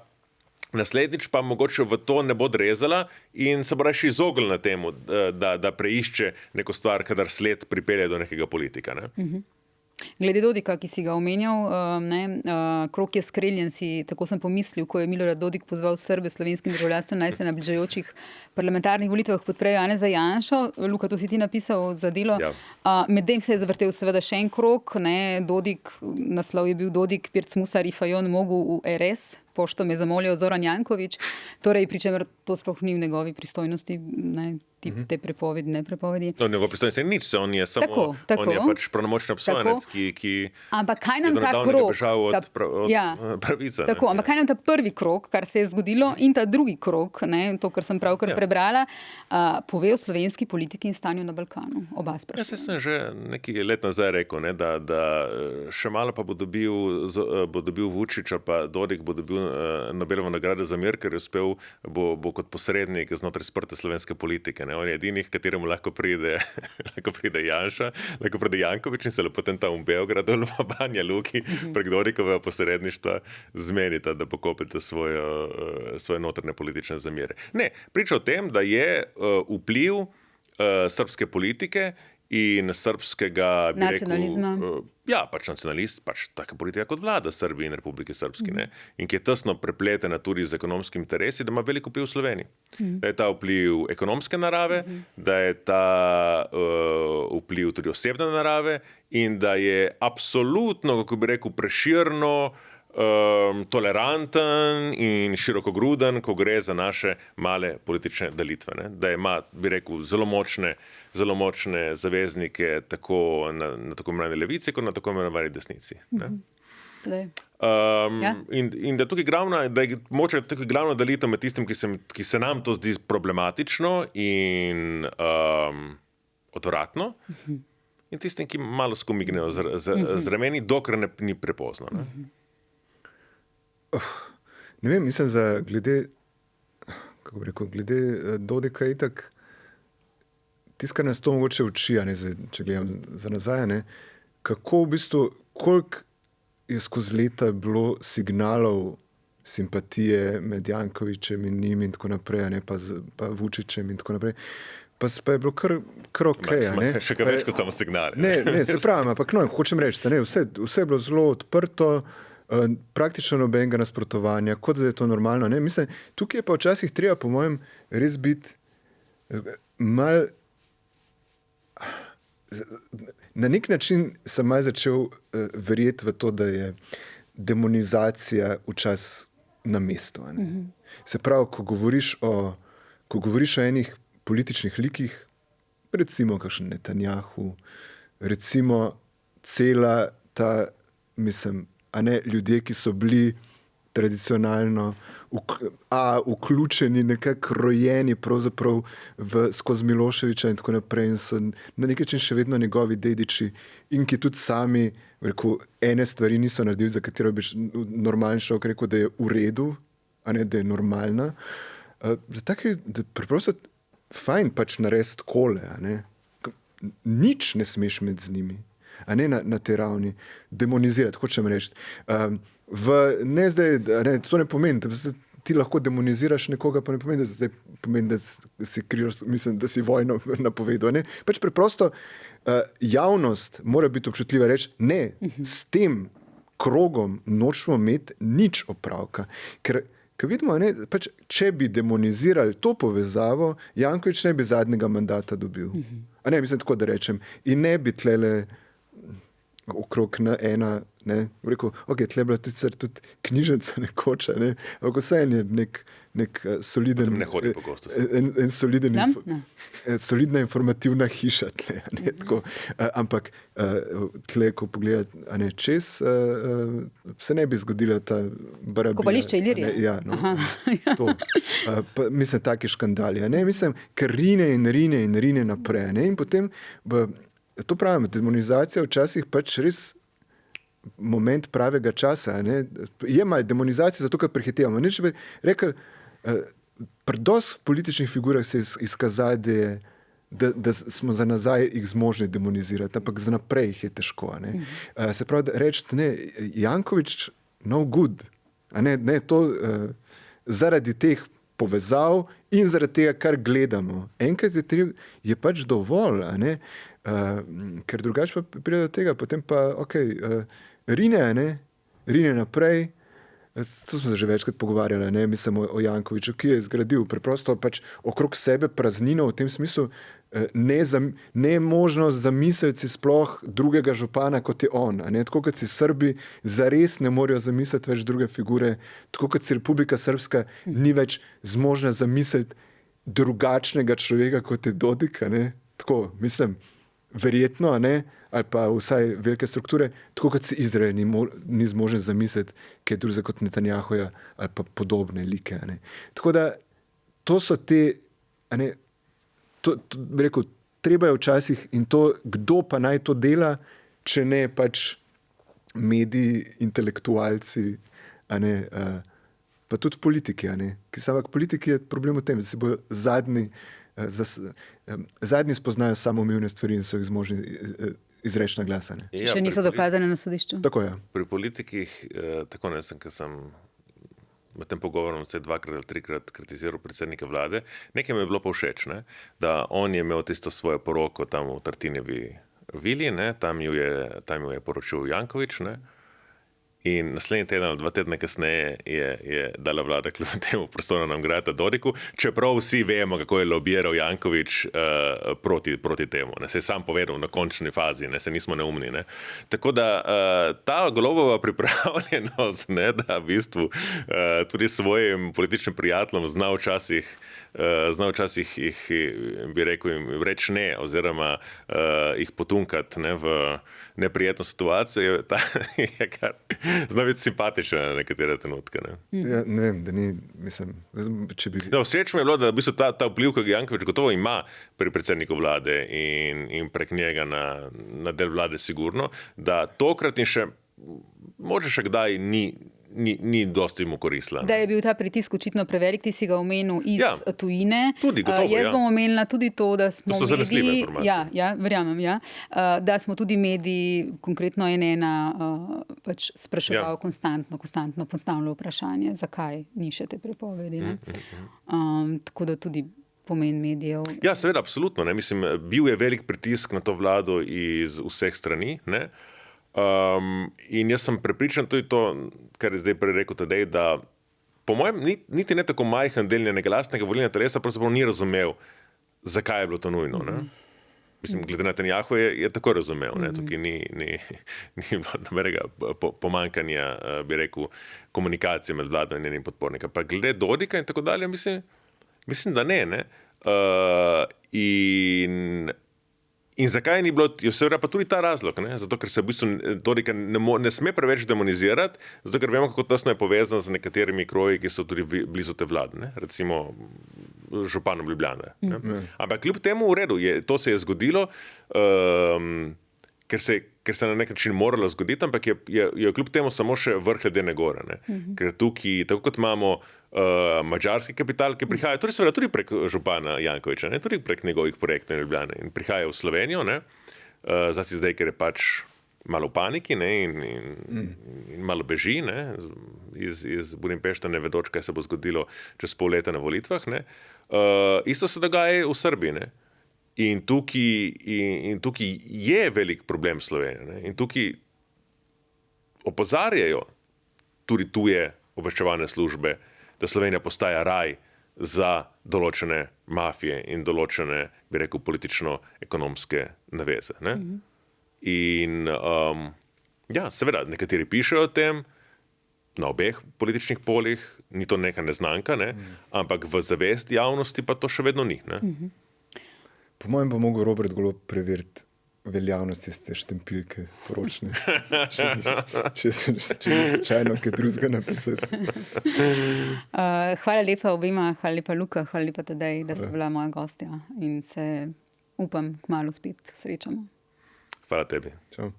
Speaker 3: naslednjič pa mogoče v to ne bo drezala in se bo raje izognila temu, da preišče neko stvar, kadar sled pripelje do nekega politika. Ne?
Speaker 2: Glede Dodika, ki si ga omenjal, krog je skreljen, tako sem pomislil, ko je Milorad Dodik pozval Srbe slovenskim državljanstvom, naj se na bližajočih parlamentarnih volitvah podprejo Janeza Janšo. Luka, to si ti napisal za Delo. Ja. Medtem se je zavrtel seveda še en krog, ne, Dodik, naslov je bil Dodik, Pirc Musar i Fajon mogu v RS, pošto me zamolil Zoran Janković, torej pričemer to sploh ni v njegovi pristojnosti, ne, te prepovedi, ne prepovedi.
Speaker 3: To njegov pristojnosti je nič, on je samo, on je pač pravnomočni obsojenec, ki
Speaker 2: ampak kaj nam ta krog,
Speaker 3: bežal od pravice.
Speaker 2: Tako, ampak kaj nam ta prvi krog, kar se je zgodilo, in ta drugi krog, ne, to, kar sem pravkar prebrala, pove o slovenski politiki in stanju na Balkanu. Oba sprašujem.
Speaker 3: Jaz sem že nekaj let nazaj rekel, ne, da še malo pa bo dobil Vučića, pa Dodik bo dobil Nobelovo nagrado za mir, ker je uspel, bo kot posrednik znotraj sprte slovenske politike. Ne. On je edinih, kateremu lahko pride Janša, lahko pride Janković in se lepo tam v Beogradu ali v Banja Luki prek Dodikovega posredništva zmenita, da pokopite svoje notranje politične zamere. Ne, priča o tem, da je vpliv srbske politike in srbskega
Speaker 2: nacionalizma.
Speaker 3: Pač nacionalist, pač taka politika kot vlada Srbiji in Republike Srpske, ne? In ki je tesno prepletena tudi z ekonomskimi interesi, da ima veliko vpliv v Sloveniji. Da je ta vpliv ekonomske narave, da je ta vpliv tudi osebne narave in da je absolutno, kako bi rekel, preširno, toleranten in širokogruden, ko gre za naše male politične delitve. Ne? Da ima, bi rekel, zelo močne zaveznike tako na tako imenovani levici, kot na tako imenovani desnici. Ne? In da je tukaj glavna delitev med tistim, ki se nam to zdi problematično in odvratno, in tistim, ki malo skomignejo z rameni, dokler ni prepozno. Ne?
Speaker 4: Ne vem, mislim, glede Dodika je itak tiskar nas to mogoče uči, če gledam za nazaj, ne, kako v bistvu, koliko je skozi leta bilo signalov simpatije med Jankovićem in njim in tako naprej, ne, pa Vučićem in tako naprej. Pa je bilo kar okej.
Speaker 3: Še kaj več kot samo signale.
Speaker 4: Ne, se pravi, ampak hočem reči, vse je bilo zelo odprto, praktično nobenega nasprotovanja, kot da je to normalno. Ne? Mislim, tukaj je pa včasih treba, po mojem, res biti mal. Na nek način sem malo začel verjeti v to, da je demonizacija včasih na mestu. Se pravi, ko govoriš o enih političnih likih, recimo kakšen Netanjahu, recimo cela ta, mislim, a ne, ljudje, ki so bili tradicionalno vključeni, nekako rojeni pravzaprav skozi Miloševića in tako naprej in so na nek način še vedno njegovi dediči in ki tudi sami, rekel, ene stvari niso naredili, za katero bi normalen človek rekel, da je v redu, a ne, da je normalna. Da preprosto fajn pač narediti kole, a ne. Nič ne smeš med z njimi, a ne na tej ravni demonizirati, hočem reči. Ne zdaj, ne, to ne pomeni, da ti lahko demoniziraš nekoga, pa ne pomeni, da si kriv, mislim, da si vojno napovedal. Ne? Pač preprosto javnost mora biti občutljiva reči, ne, s tem krogom nočemo imeti nič opravka. Ker vidimo, ne, pač, če bi demonizirali to povezavo, Janković ne bi zadnjega mandata dobil. A ne, mislim tako, da rečem. In ne bi tlele okrog na ena, ne, rekel, ok, tle je bila tudi knjižnica nekoča, ne, ampak vse je nek soliden,
Speaker 3: ne hodi pogosto.
Speaker 4: En soliden, solidna informativna hiša tle, ne, tako, ampak tle, ko pogleda, a ne, čez, se ne bi zgodila ta barabija.
Speaker 2: Kopališče Ilirije.
Speaker 4: Ja, no, to. Pa, mislim, taki škandali, ne, mislim, ker rine naprej, ne, in potem to pravim, demonizacija včasih pač res moment pravega časa. Ne? Je malo demonizacija zato, ker prehitevamo. Ne, če bi rekel, predost v političnih figurah se je izkazali, da smo za nazaj jih zmožni demonizirati, ampak za naprej jih je težko. Ne? Se pravi, da reči, ne, Janković no good. Ne, to zaradi teh povezav in zaradi tega, kar gledamo. Enkrat je pač dovolj, a ne? Ker drugače pa pride do tega, potem pa, rine naprej. To smo se že večkrat pogovarjali, ne? Mislim o Jankoviću, ki je zgradil preprosto pač okrog sebe praznino v tem smislu, ne možnost zamisliti si sploh drugega župana, kot je on. A ne? Tako kot si Srbi zares ne morejo zamisliti več druge figure, tako kot si Republika Srpska ni več zmožna zamisliti drugačnega človeka, kot je Dodik. A ne? Tako, mislim, verjetno, ne, ali pa vsaj velike strukture, tako kot se Izrael ni zmožen zamisliti, kaj je drugega kot Netanjahuja ali pa podobne like. Ne. Tako da to so te, ne, to bi rekel, treba je včasih in to, kdo pa naj to dela, če ne pač mediji, intelektualci, a ne, pa tudi politiki, a ne. Ampak politiki je problem v tem, da si bojo zadnji spoznajo samoumevne stvari in so jih zmožni izreči na glas.
Speaker 2: Še niso dokazane na sodišču.
Speaker 4: Tako je.
Speaker 3: Pri politikih, tako ne sem, ker sem med tem pogovorom se 2 ali 3 kritiziral predsednika vlade, nekaj mi je bilo pa všeč, ne? Da on je imel tisto svojo poroko tam v Tartinevi vili, ne? Tam ju je poročil Janković, ne? In naslednji teden ali 2 tedne kasneje je dala vlada kljub temu prestolno nagrado Dodiku, čeprav vsi vemo, kako je lobiral Janković proti temu. Ne? Se je sam povedal na končni fazi, ne? Se nismo neumni. Ne? Tako da ta Golobova pripravljenost, ne? Da v bistvu tudi svojim političnim prijateljem zna včasih jih, bi rekel, jim reči ne, oziroma jih potunkati, ne, v neprijetno situacijo, je kar zna biti simpatična na nekatere trenutke. Ne?
Speaker 4: Ja, ne vem, da ni, mislim, če bi...
Speaker 3: Všeč mi je bilo, da v bistvu ta vpliv, ki ga Janković gotovo ima pri predsedniku vlade in prek njega na del vlade sigurno, da tokrat in še, možda še kdaj ni dosti mu koristila.
Speaker 2: Da je bil ta pritisk očitno prevelik, ti si ga omenil iz tujine.
Speaker 3: Tudi gotovo,
Speaker 2: jaz bom omenila tudi to, da smo
Speaker 3: to so zanesljive informacije.
Speaker 2: Verjamem, da smo tudi mediji, konkretno NN, pač spraševal konstantno postavljalo vprašanje, zakaj ni še te prepovedi. Tako da tudi pomen medijev.
Speaker 3: Ja, seveda, absolutno. Ne? Mislim, bil je velik pritisk na to vlado iz vseh strani, ne? In jaz sem prepričan, tudi to, kar je zdaj prej rekel Tadej, da po mojem niti ne tako majhen del njenega lastnega volilnega telesa pravzaprav ni razumel, zakaj je bilo to nujno. Ne? Mislim, glede na Netanjahu je tako razumel. Ne? Tukaj ni bilo nobenega pomanjkanja, bi rekel, komunikacije med vlado in njenim podpornikom. Pa glede Dodika in tako dalje, mislim da ne. In zakaj ni bilo, je seveda pa tudi ta razlog, ne? Zato ker se v bistvu Dodika ne sme preveč demonizirati, zato ker vemo, kako tesno je povezan z nekaterimi kroji, ki so tudi blizu te vlade, ne? Recimo županom Ljubljane. Ampak kljub temu v redu, to se je zgodilo, ker se na nek način moralo zgoditi, ampak je kljub temu samo še vrh ledene gore. Ne? Ker tukaj, tako kot imamo madžarski kapital, ki prihaja tudi prek župana Jankovića, ne? Tudi prek njegovih projektov in Ljubljane in prihaja v Slovenijo, zlasti zdaj, ker je pač malo v paniki, ne? In malo beži, ne? Iz Budimpešta, ne vedoč, kaj se bo zgodilo čez pol leta na volitvah. Ne? Isto se dogaja v Srbiji. Ne? In tukaj je velik problem Slovenije. Ne? In tukaj opozarjajo tudi tuje obveščevalne službe, da Slovenija postaja raj za določene mafije in določene, bi rekel, politično-ekonomske naveze. Ne? In seveda, nekateri pišejo o tem, na obeh političnih poljih, ni to neka neznanka, ne? Ampak v zavest javnosti pa to še vedno ni. Ne?
Speaker 4: Po mojem bo mogel Robert Golob preveriti veljavnosti te štempilke poročne. Če se slučajno kaj drugega napisati.
Speaker 2: Hvala lepa obima, hvala lepa Luka, hvala lepa Tadej, da ste bila moja gostja in se upam kmalu spet srečamo.
Speaker 3: Hvala tebi.
Speaker 4: Čau.